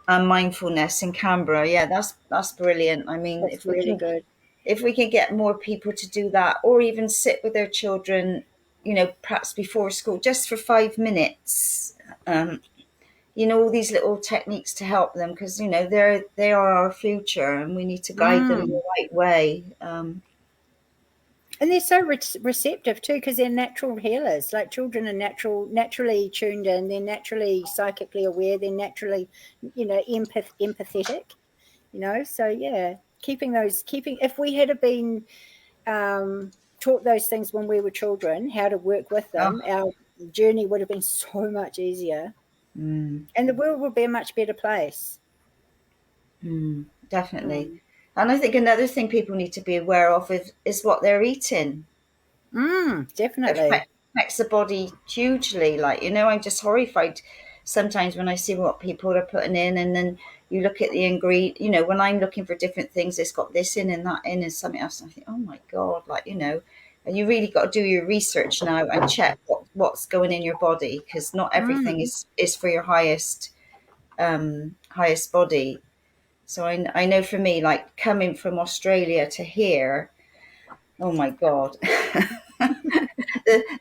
mindfulness in Canberra. Yeah, that's brilliant. I mean, That's really good. If we can get more people to do that, or even sit with their children, perhaps before school, just for 5 minutes, all these little techniques to help them, because they are our future, and we need to guide them in the right way. And they're so receptive too, because they're natural healers. Like children are naturally tuned in. They're naturally psychically aware. They're naturally, empathetic. So yeah, if we had been taught those things when we were children, how to work with them, our journey would have been so much easier, and the world would be a much better place. Definitely. And I think another thing people need to be aware of is what they're eating. Definitely. It affects the body hugely. Like, I'm just horrified sometimes when I see what people are putting in, and then you look at the ingredient, when I'm looking for different things, it's got this in and that in and something else. And I think, oh my God, and you really got to do your research now and check what's going in your body, because not everything is for your highest body. So I know for me, like coming from Australia to here, oh my God,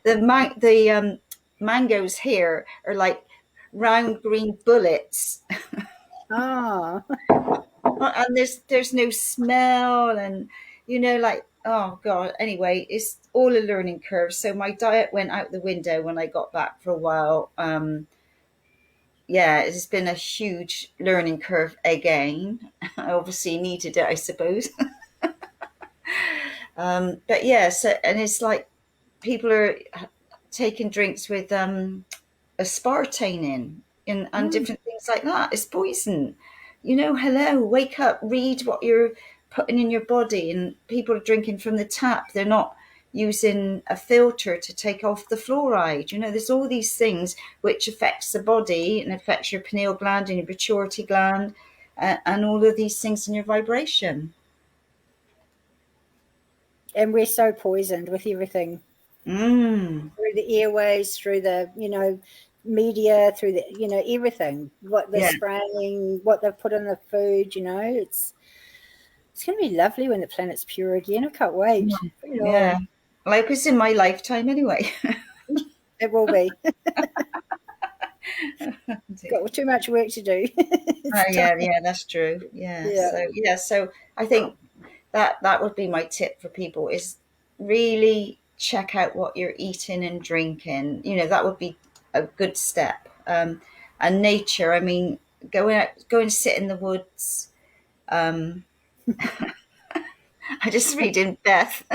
the mangoes here are like round green bullets. Oh. And there's no smell, and oh God. Anyway, it's all a learning curve. So my diet went out the window when I got back for a while. Yeah, it's been a huge learning curve again. I obviously needed it, I suppose. But yeah, so, and it's like people are taking drinks with aspartame and different things like that. It's poison. Hello, wake up, read what you're putting in your body. And people are drinking from the tap. They're not using a filter to take off the fluoride. There's all these things which affects the body and affects your pineal gland and your pituitary gland, and all of these things in your vibration. And we're so poisoned with everything. Through the airways, through the, media, through the, everything, what they're spraying, what they've put in the food, it's going to be lovely when the planet's pure again. I can't wait. Yeah. Well, I hope it's in my lifetime anyway. It will be. Got too much work to do. Yeah, that's true. Yeah. So I think that would be my tip for people, is really check out what you're eating and drinking. That would be a good step. And nature, I mean, go and sit in the woods. I just read in Beth.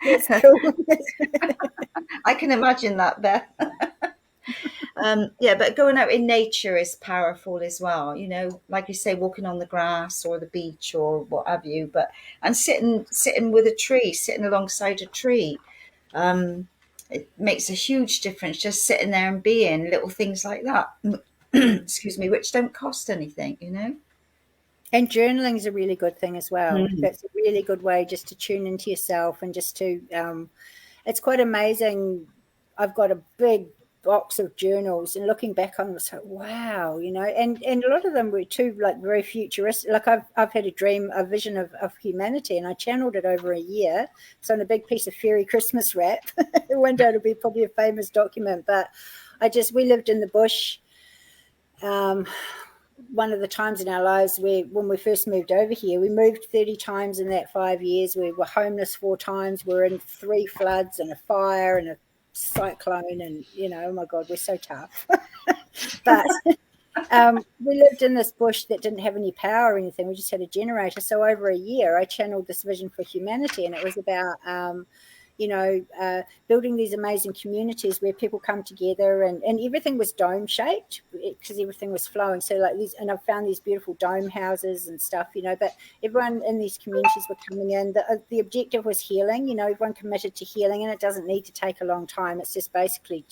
That's cool. I can imagine that, Beth. But going out in nature is powerful as well. Like you say, walking on the grass or the beach or what have you. And sitting with a tree, sitting alongside a tree, it makes a huge difference. Just sitting there and being, little things like that. Excuse me, which don't cost anything. And journaling is a really good thing as well. That's a really good way just to tune into yourself and just to. It's quite amazing. I've got a big box of journals, and looking back on them, it's like, wow, and a lot of them were too, like, very futuristic. Like I've had a vision of humanity, and I channeled it over a year. It's on a big piece of fairy Christmas wrap. One day it'll be probably a famous document, but we lived in the bush. One of the times in our lives when we first moved over here, we moved 30 times in that 5 years. We were homeless 4 times. We were in 3 floods and a fire and a cyclone, and oh my God, we're so tough. But we lived in this bush that didn't have any power or anything. We just had a generator. So over a year I channeled this vision for humanity, and it was about building these amazing communities where people come together, and everything was dome shaped because everything was flowing. So like these, and I found these beautiful dome houses and stuff, but everyone in these communities were coming in. The objective was healing, everyone committed to healing, and it doesn't need to take a long time. It's just basically,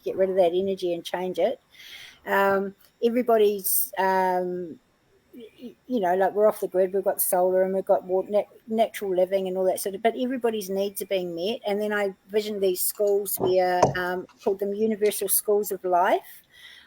get rid of that energy and change it. Everybody's, like we're off the grid, we've got solar and we've got natural living and all that sort of, but everybody's needs are being met. And then I visioned these schools where, called them universal schools of life,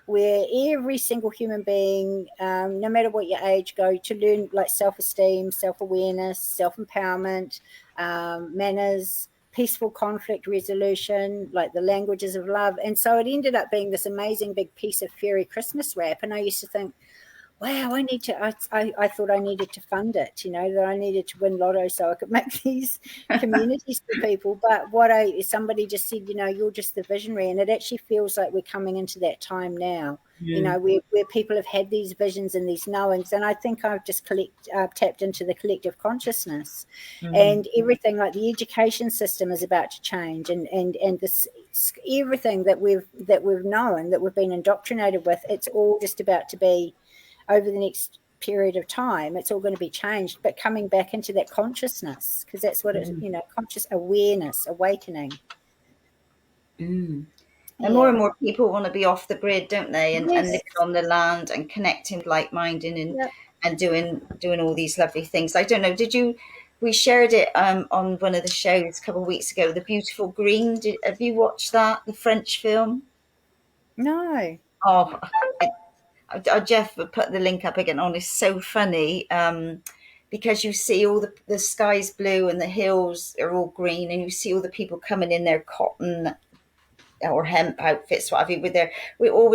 where every single human being, no matter what your age, go to learn like self-esteem, self-awareness, self-empowerment, manners, peaceful conflict resolution, like the languages of love. And so it ended up being this amazing big piece of fairy Christmas wrap. And I used to think, wow, I thought I needed to fund it, that I needed to win lotto so I could make these communities for people. But somebody just said, you're just the visionary. And it actually feels like we're coming into that time now, where people have had these visions and these knowings. And I think I've just tapped into the collective consciousness, and everything, like the education system is about to change, and this everything that we've known, that we've been indoctrinated with, it's all just about to be, over the next period of time, it's all going to be changed, but coming back into that consciousness, because that's what it's, conscious awareness, awakening. And more and more people want to be off the grid, don't they? And living on the land and connecting, like-minded, and doing all these lovely things. I don't know, we shared it on one of the shows a couple of weeks ago, The Beautiful Green. Have you watched that, the French film? No. Oh, Jeff would put the link up again on. It's so funny, because you see all the sky's blue and the hills are all green, and you see all the people coming in their cotton or hemp outfits, what have you, with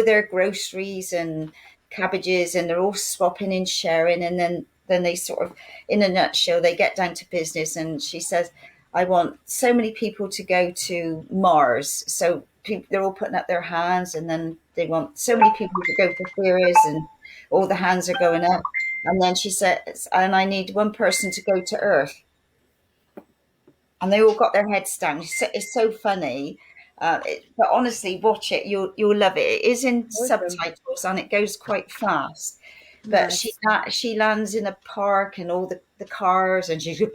their groceries and cabbages, and they're all swapping and sharing, and then they sort of, in a nutshell, they get down to business. And she says, I want so many people to go to Mars. So they're all putting up their hands, and then they want so many people to go to Ceres, and all the hands are going up. And then she says, and I need one person to go to Earth. And they all got their heads down. It's so funny. But honestly, watch it. You'll love it. It is in subtitles, and it goes quite fast. But she lands in a park, and all the cars, and she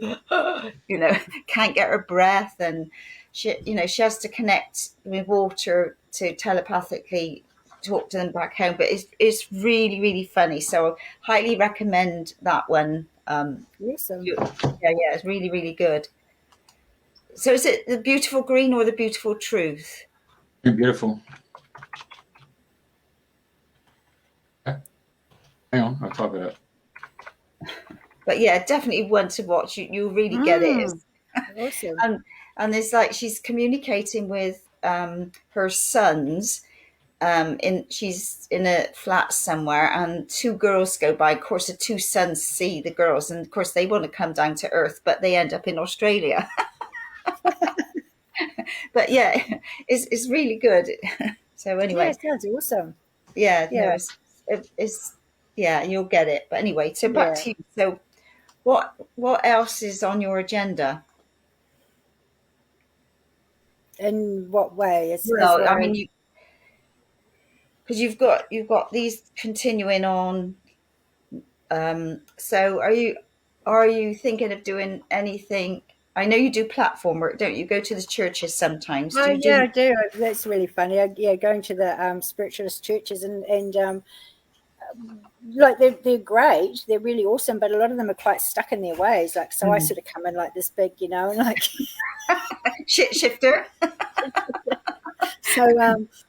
can't get her breath, and she has to connect with water to telepathically talk to them back home. But it's really, really funny. So highly recommend that one. Awesome. It's really, really good. So is it The Beautiful Green or The Beautiful Truth? Beautiful. Hang on, I'll type it up. But yeah, definitely one to watch. You'll really get it. Awesome. And it's like she's communicating with her sons. She's in a flat somewhere, and two girls go by. Of course, the two sons see the girls, and of course they want to come down to Earth, but they end up in Australia. But yeah, it's really good. So anyway, it sounds awesome. No, it's you'll get it. But anyway, so back to you. So what else is on your agenda? In what way? I mean, because you've got these continuing on. So are you thinking of doing anything? I know you do platform work, don't you? Go to the churches sometimes. I do. That's really funny. Going to the spiritualist churches, and like they're great. They're really awesome, but a lot of them are quite stuck in their ways. Like, so I sort of come in like this big, like shit shifter. So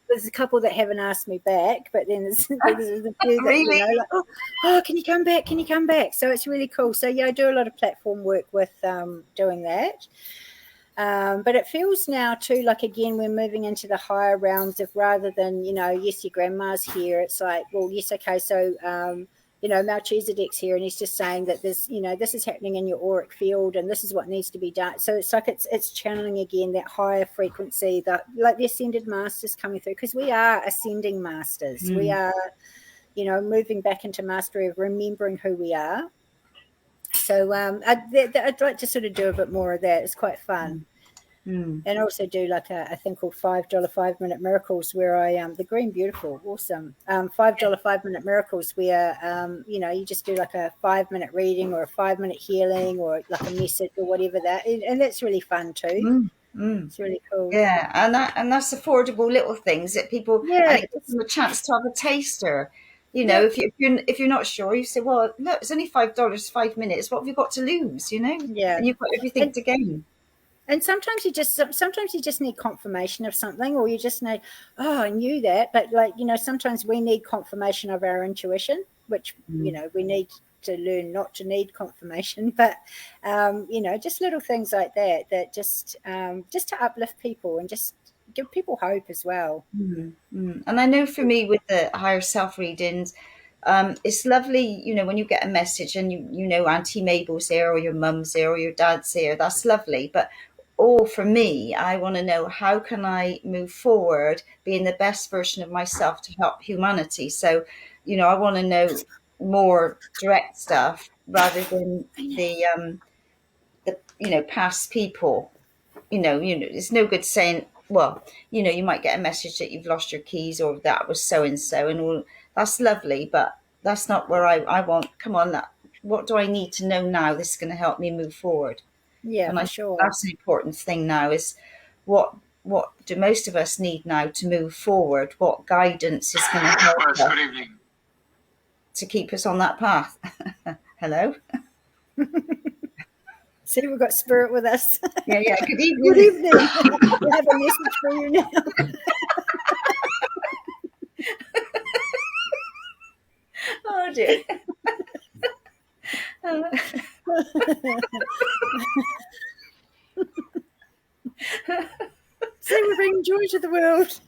there's a couple that haven't asked me back, but then there's a few that, really? Like, oh, can you come back? Can you come back? So it's really cool. So I do a lot of platform work with doing that. But it feels now too like, again, we're moving into the higher realms of, rather than, yes, your grandma's here. It's like, well, yes, okay, so Melchizedek's here, and he's just saying that this is happening in your auric field, and this is what needs to be done. So it's like it's channeling again that higher frequency, that like the ascended masters coming through, because we are ascending masters. We are, moving back into mastery of remembering who we are. So I'd like to sort of do a bit more of that. It's quite fun. And also do like a thing called $5 5-minute miracles, where I the green beautiful, awesome, $5 5-minute miracles, where you just do like a 5-minute reading or a 5-minute healing or like a message or whatever that, and that's really fun too. It's really cool. Yeah, and that's affordable little things that people, and it gives them a chance to have a taster. If you're not sure, you say, well, look, it's only $5, 5 minutes. What have you got to lose? And you've got everything to gain. And sometimes you just need confirmation of something, or you just need, I knew that. But sometimes we need confirmation of our intuition, which, we need to learn not to need confirmation. But, just little things like that just to uplift people and just give people hope as well. And I know for me with the higher self readings, It's lovely, when you get a message and you know Auntie Mabel's there or your mum's there or your dad's there. That's lovely. But for me, I want to know, how can I move forward being the best version of myself to help humanity? So, I want to know more direct stuff rather than the past people. It's no good saying, well, you might get a message that you've lost your keys or that was so and so, and all that's lovely, but that's not where I want. Come on, what do I need to know now? This is going to help me move forward. Yeah, And for I think sure. that's an important thing now, is what do most of us need now to move forward? What guidance is going to help Forrest, us good evening. to keep us on that path? Hello? See, we've got Spirit with us. Yeah. Good evening. Good evening. We have a message for you now. Oh dear. See, we're bringing joy to the world.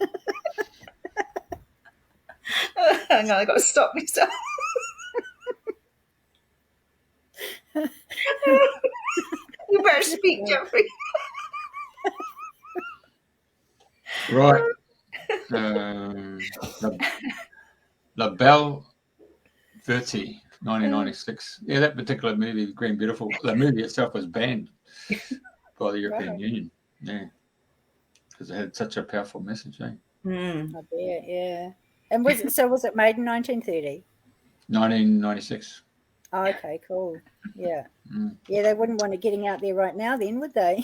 Hang on, I got to stop myself. You better speak, Jeffrey. Right. La Belle Verte, 1996. Yeah, that particular movie, Green Beautiful, the movie itself was banned by the European Union. Yeah, because it had such a powerful message. I bet, yeah. And was it made in 1930? 1996. Oh, okay, cool. Yeah. Yeah, they wouldn't want it getting out there right now then, would they?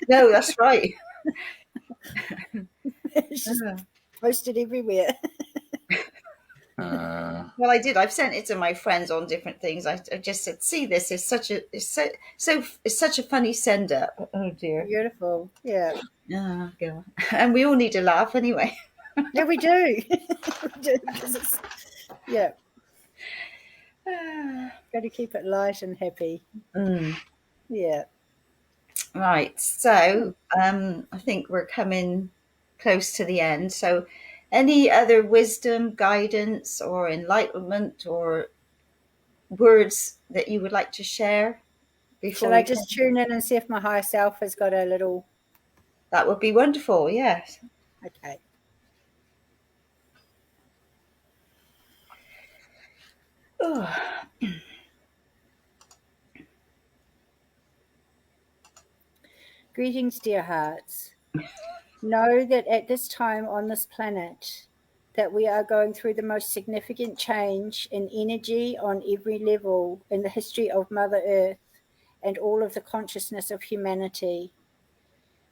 No, that's right. It's just posted everywhere. Well, I did. I've sent it to my friends on different things. I just said, "See, this is such a funny send up." Oh dear. Beautiful. Yeah. Oh god. And we all need a laugh anyway. Yeah, we do. We do, 'cause it's, yeah. Got to keep it light and happy. Yeah. Right. So, I think we're coming close to the end. So, any other wisdom, guidance, or enlightenment, or words that you would like to share before Shall I just tune in and see if my higher self has got a little... That would be wonderful, yes. Okay. Oh. Greetings, dear hearts. Know that at this time on this planet, that we are going through the most significant change in energy on every level in the history of Mother Earth and all of the consciousness of humanity.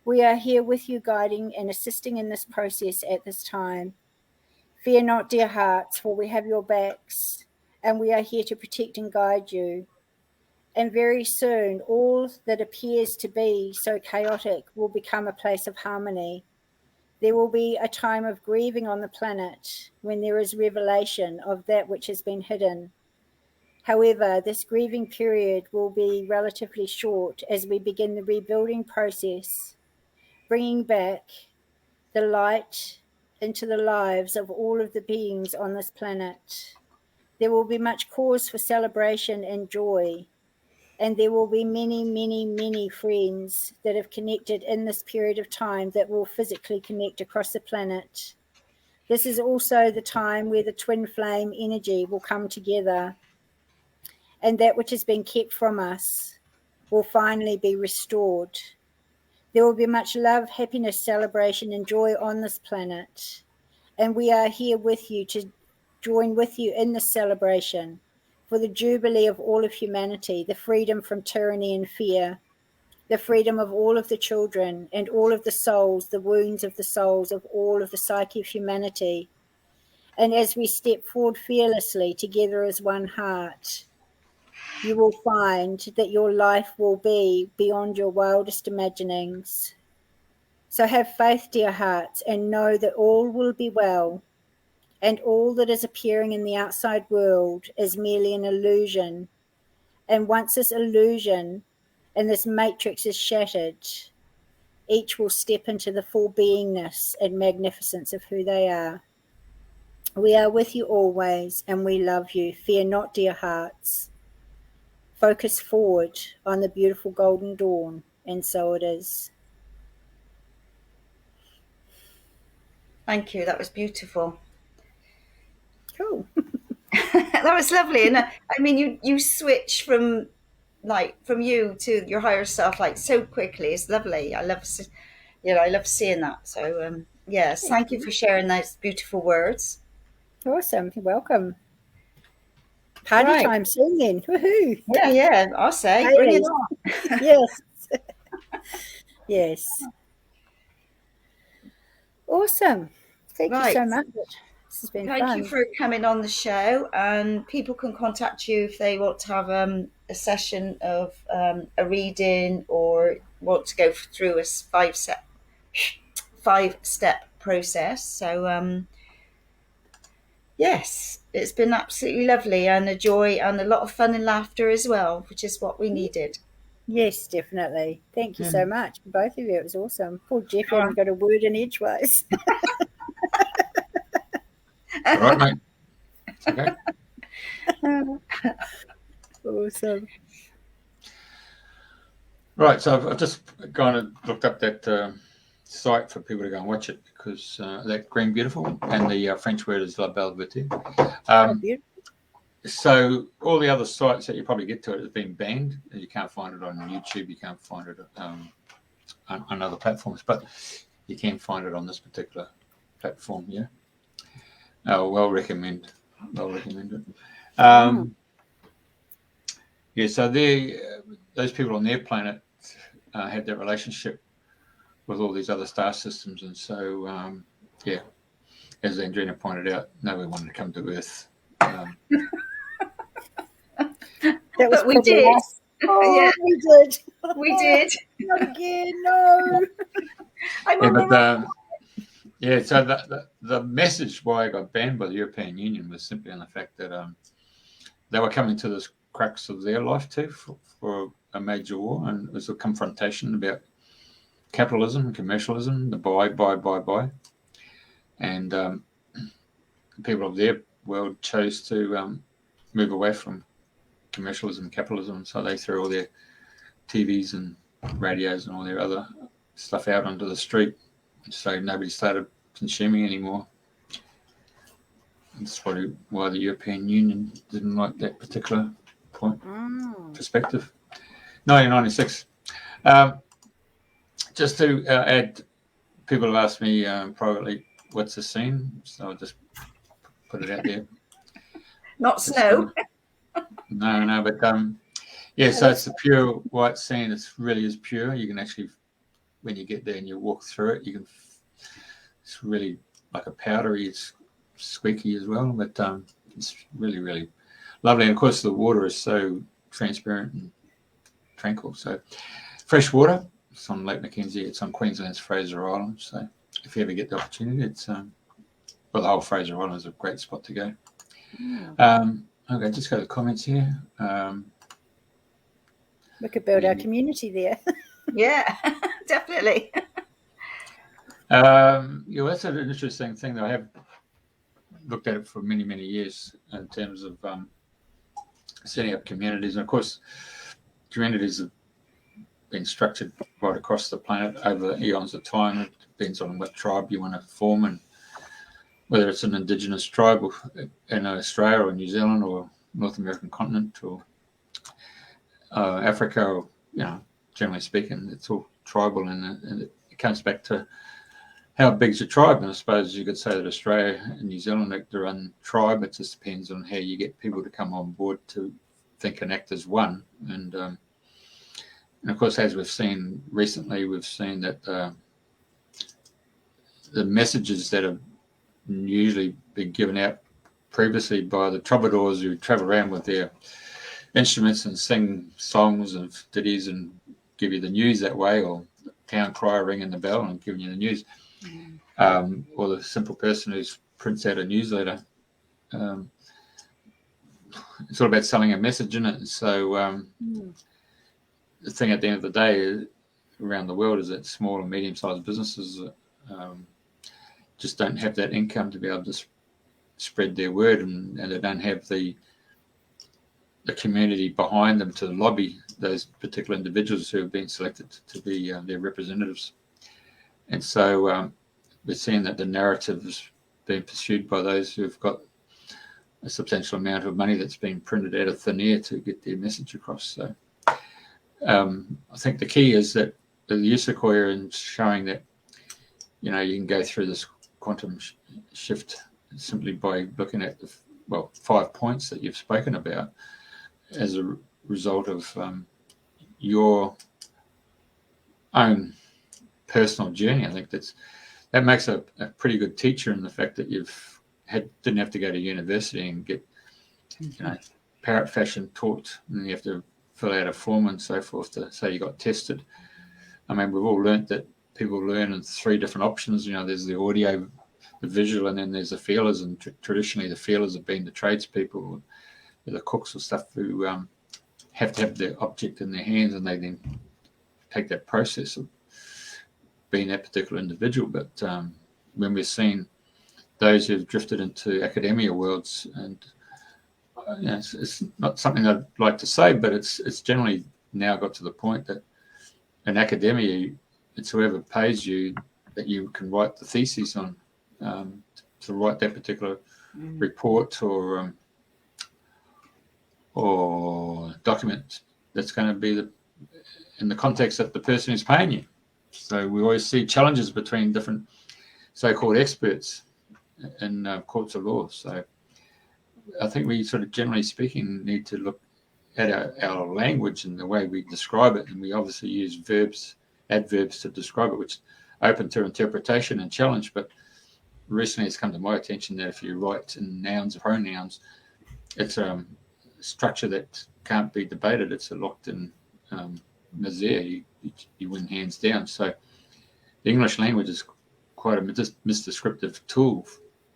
We are here with you, guiding and assisting in this process at this time. Fear not, dear hearts, for we have your backs, and we are here to protect and guide you. And very soon, all that appears to be so chaotic will become a place of harmony. There will be a time of grieving on the planet when there is revelation of that which has been hidden. However, this grieving period will be relatively short as we begin the rebuilding process, bringing back the light into the lives of all of the beings on this planet. There will be much cause for celebration and joy, and there will be many, many, many friends that have connected in this period of time that will physically connect across the planet. This is also the time where the twin flame energy will come together, and that which has been kept from us will finally be restored. There will be much love, happiness, celebration, and joy on this planet. And we are here with you to join with you in this celebration for the jubilee of all of humanity, the freedom from tyranny and fear, the freedom of all of the children and all of the souls, the wounds of the souls of all of the psyche of humanity. And as we step forward fearlessly together as one heart, you will find that your life will be beyond your wildest imaginings. So have faith, dear hearts, and know that all will be well, and all that is appearing in the outside world is merely an illusion. And once this illusion and this matrix is shattered, each will step into the full beingness and magnificence of who they are. We are with you always, and we love you. Fear not, dear hearts. Focus forward on the beautiful golden dawn, and so it is. Thank you. That was beautiful. Cool. That was lovely. And I mean, you switch from you to your higher self like so quickly. It's lovely. I love seeing that. So yes, thank you for sharing those beautiful words. Awesome. You're welcome. Party Right. time singing. Woohoo. Yeah. I'll say, bring it on. Yes. Yes. Awesome. Thank you so much. This has been fun. Thank you for coming on the show. And people can contact you if they want to have a session of a reading or want to go through a 5-step process. So yes, it's been absolutely lovely and a joy and a lot of fun and laughter as well, which is what we needed. Yes, definitely. Thank you so much, both of you. It was awesome. Poor Jeff hadn't got a word in edgeways. All right, mate. Okay. Awesome. Right, so I've just gone and looked up that site for people to go and watch it because that Green Beautiful and the French word is La Belle Vérité. So all the other sites that you probably get to it has been banned. You can't find it on YouTube. You can't find it on other platforms, but you can find it on this particular platform. Yeah. Well recommend it. Yeah. So those people on their planet had that relationship with all these other star systems, and so as Andrena pointed out, nobody wanted to come to Earth. That was we did. Oh, yeah, we did. We did. Not again, no. So the message why I got banned by the European Union was simply on the fact that they were coming to this crux of their life too for a major war, and it was a confrontation about capitalism and commercialism, the buy, and people of their world chose to move away from commercialism and capitalism, so they threw all their TVs and radios and all their other stuff out onto the street, so nobody started consuming anymore. That's probably why the European Union didn't like that particular perspective. 1996. Just to add, people have asked me privately, what's the scene? So I'll just put it out there. Not snow. No, but so it's the pure white sand. It really is pure. You can actually, when you get there and you walk through it, it's really like a powdery, it's squeaky as well, but it's really, really lovely. And of course, the water is so transparent and tranquil. So fresh water. It's on Lake Mackenzie. It's on Queensland's Fraser Island. So if you ever get the opportunity, it's the whole Fraser Island is a great spot to go. Okay, just go to the comments here. We could build our community there. Yeah, definitely. That's an interesting thing that I have looked at it for many, many years in terms of setting up communities. And of course, communities have been structured right across the planet over eons of time. It depends on what tribe you want to form and whether it's an indigenous tribe in Australia or New Zealand or North American continent or Africa, or generally speaking, it's all tribal, and it comes back to how big's your tribe. And I suppose you could say that Australia and New Zealand act their own tribe. It just depends on how you get people to come on board to think and act as one. And of course, as we've seen recently, we've seen that the messages that have usually been given out previously by the troubadours who travel around with their instruments and sing songs of ditties and give you the news that way, or town crier ringing the bell and giving you the news, or the simple person who prints out a newsletter. It's all about selling a message, isn't it? So the thing at the end of the day around the world is that small and medium-sized businesses just don't have that income to be able to spread their word, and they don't have the community behind them to lobby those particular individuals who have been selected to be their representatives. And so we're seeing that the narrative is being pursued by those who've got a substantial amount of money that's been printed out of thin air to get their message across. So I think the key is that the use of Sequoia and showing that, you can go through this quantum shift simply by looking at the 5 points that you've spoken about as a result of your own personal journey. I think that makes a pretty good teacher in the fact that didn't have to go to university and get parrot fashion taught, and you have to fill out a form and so forth to say you got tested. I mean, we've all learnt that people learn in 3 different options. There's the audio, the visual, and then there's the feelers. And traditionally, the feelers have been the tradespeople, the cooks or stuff who have to have the object in their hands, and they then take that process of being that particular individual. But when we're seeing those who've drifted into academia worlds, and it's not something I'd like to say, but it's generally now got to the point that in academia, it's whoever pays you that you can write the thesis on, to write that particular report or document that's going to be in the context that the person is paying you. So we always see challenges between different so-called experts in courts of law. So I think we sort of, generally speaking, need to look at our language and the way we describe it. And we obviously use verbs, adverbs to describe it, which is open to interpretation and challenge. But recently it's come to my attention that if you write in nouns or pronouns, it's a structure that can't be debated. It's a locked-in misere. You win hands down. So the English language is quite a misdescriptive tool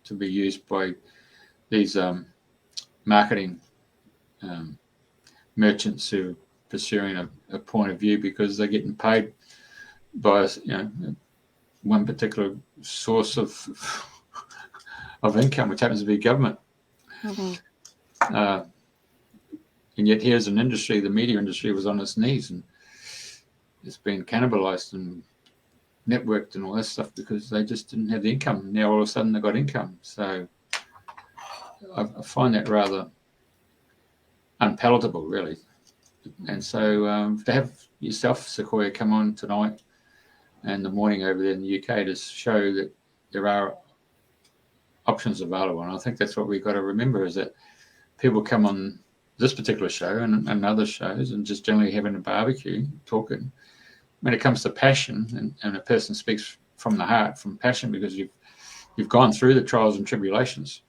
to be used by these marketing merchants who are pursuing a point of view because they're getting paid by one particular source of income, which happens to be government. And yet here's an industry, the media industry was on its knees, and it's been cannibalized and networked and all that stuff because they just didn't have the income. Now all of a sudden they got income. So I find that rather unpalatable, really. And so to have yourself, Sequoia, come on tonight and the morning over there in the UK to show that there are options available. And I think that's what we've got to remember, is that people come on this particular show and other shows and just generally having a barbecue, talking. When it comes to passion, and a person speaks from the heart, from passion, because you've gone through the trials and tribulations,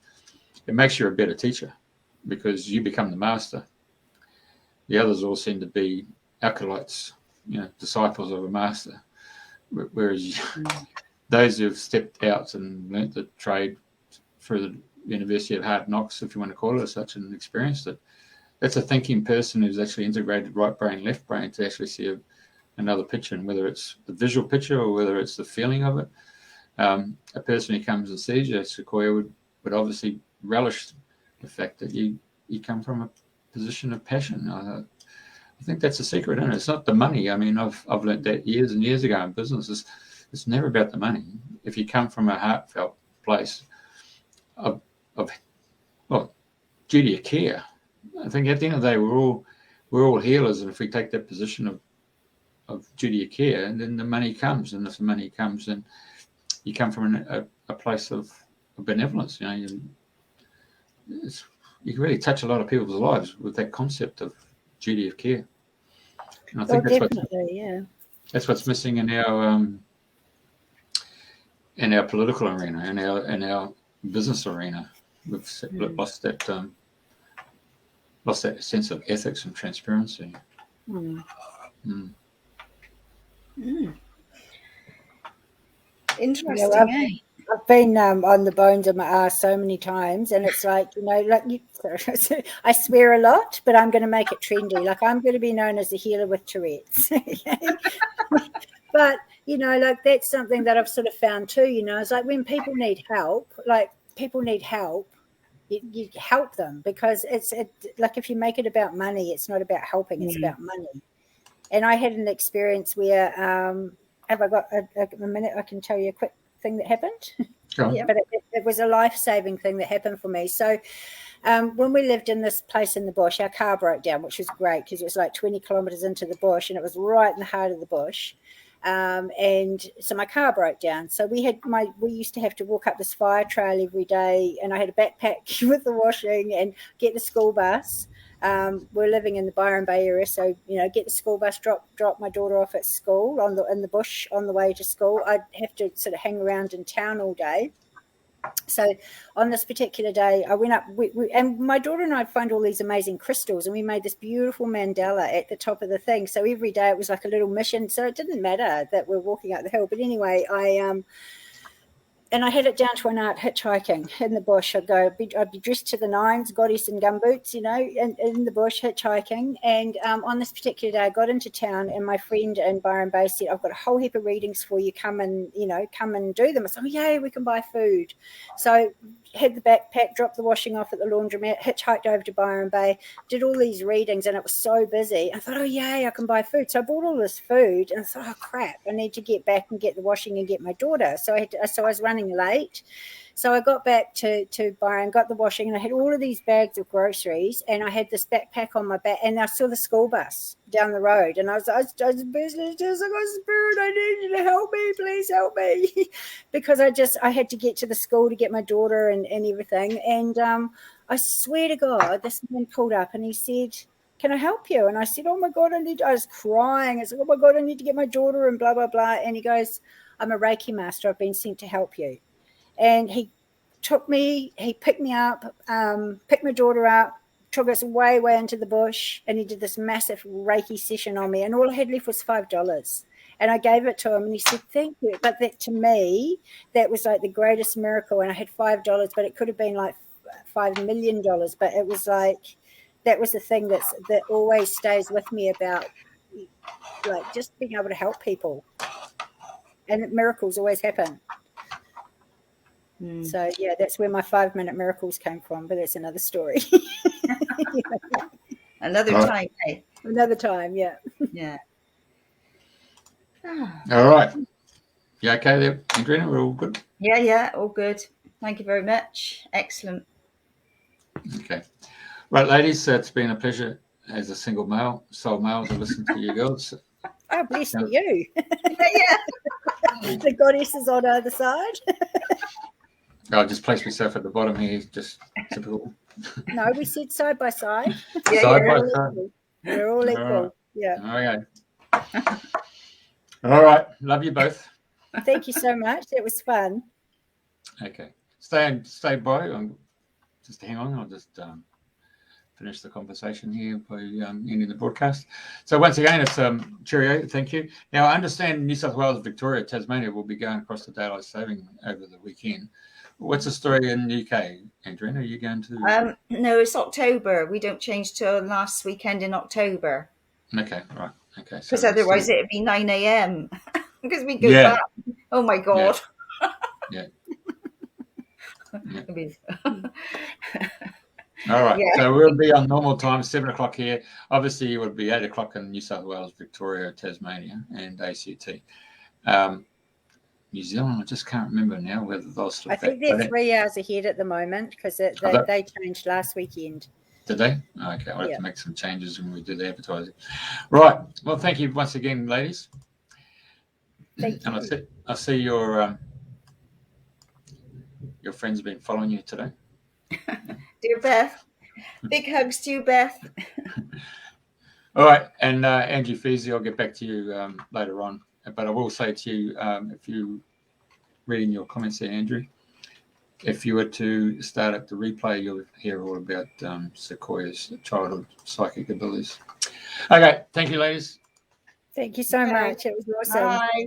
it makes you a better teacher because you become the master. The others all seem to be acolytes, disciples of a master. Whereas those who've stepped out and learnt the trade through the University of Hard Knocks, if you want to call it as such, and experienced it, that's a thinking person who's actually integrated right brain, left brain to actually see another picture, and whether it's the visual picture or whether it's the feeling of it. A person who comes and sees you, Sequoia, would obviously relish the fact that you come from a position of passion. I think that's the secret, isn't it? It's not the money. I mean, I've learned that years and years ago in business. It's never about the money. If you come from a heartfelt place of duty of care, I think at the end of the day we're all healers, and if we take that position of duty of care, and then the money comes, and if the money comes, then you come from a place of benevolence. You can really touch a lot of people's lives with that concept of duty of care. And I think that's what's missing in our political arena, in our business arena. We've lost that sense of ethics and transparency. Interesting, I've been on the bones of my ass so many times, and it's like, I swear a lot, but I'm going to make it trendy. Like, I'm going to be known as the healer with Tourette's. But, that's something that I've sort of found too, it's like when people need help, you help them, because it's like if you make it about money, it's not about helping, it's about money. And I had an experience where, have I got a minute? I can tell you a quick thing that happened. Sure. Yeah. But it was a life-saving thing that happened for me. So when we lived in this place in the bush, our car broke down, which was great because it was like 20 kilometres into the bush and it was right in the heart of the bush. And so my car broke down. So we used to have to walk up this fire trail every day, and I had a backpack with the washing and get the school bus. We're living in the Byron Bay area, so get the school bus, drop my daughter off at school in the bush on the way to school. I'd have to sort of hang around in town all day. So on this particular day, I went up, and my daughter and I found all these amazing crystals, and we made this beautiful mandala at the top of the thing. So every day it was like a little mission. So it didn't matter that we're walking up the hill. But anyway, I had it down to an art, hitchhiking in the bush. I'd be dressed to the nines, goddess and gumboots, in the bush hitchhiking. And on this particular day, I got into town, and my friend in Byron Bay said, "I've got a whole heap of readings for you. Come and do them." I said, "Oh, yay, we can buy food." So had the backpack, dropped the washing off at the laundromat, hitchhiked over to Byron Bay, did all these readings, and it was so busy. I thought, "Oh, yay, I can buy food." So I bought all this food, and I thought, "Oh, crap, I need to get back and get the washing and get my daughter." So I was running late. So I got back to Byron, got the washing, and I had all of these bags of groceries, and I had this backpack on my back, and I saw the school bus down the road, and I was business, just like, "Oh, Spirit, I need you to help me, please help me," because I had to get to the school to get my daughter and everything. And I swear to God, this man pulled up and he said, "Can I help you?" And I said, "Oh my God, I was crying. I said, "Oh my God, I need to get my daughter," and blah, blah, blah. And he goes, "I'm a Reiki master. I've been sent to help you." And he picked me up, picked my daughter up, took us way, way into the bush, and he did this massive Reiki session on me. And all I had left was $5. And I gave it to him, and he said, "Thank you." But that, to me, that was like the greatest miracle. And I had $5, but it could have been like $5 million. But it was like, that was the thing that always stays with me about like just being able to help people. And miracles always happen. So yeah, that's where my 5-minute miracles came from, but that's another story. Another time, eh? Another time, yeah. Yeah. All right. You okay there, Andrena? We're all good? Yeah, all good. Thank you very much. Excellent. Okay. Right, ladies, it's been a pleasure as a single male, soul male, to listen to you girls. Oh, bless you. Yeah. The goddess is on the other side. I'll just place myself at the bottom here, just typical. No, we said side by side. Yeah, Side yeah. by side. We're all equal. Yeah. Okay. All right. Love you both. Thank you so much. It was fun. Okay. Stay by. Just hang on. I'll just finish the conversation here by ending the broadcast. So once again, it's cheerio. Thank you. Now, I understand New South Wales, Victoria, Tasmania will be going across the daylight saving over the weekend. What's the story in the UK, Andrena? Are you going to? No, it's October. We don't change till last weekend in October. Okay, right. Okay. Because otherwise it'd be 9 a.m. because we go back. Oh my God. Yeah. Yeah. All right. So we'll be on normal time, 7 o'clock here. Obviously, it would be 8 o'clock in New South Wales, Victoria, Tasmania, and ACT. New Zealand, I just can't remember now whether they'll slip I think they're 3 hours ahead at the moment because they changed last weekend. Did they? Okay, I'll have to make some changes when we do the advertising. Right. Well, thank you once again, ladies. Thank you. And I see your friends have been following you today. Dear Beth. Big hugs to you, Beth. All right. And Angie Feasy, I'll get back to you later on. But I will say to you, if you reading your comments there, Andrew, if you were to start at the replay, you'll hear all about Sequoia's childhood psychic abilities. Okay. Thank you, ladies. Thank you so much. It was awesome. Bye.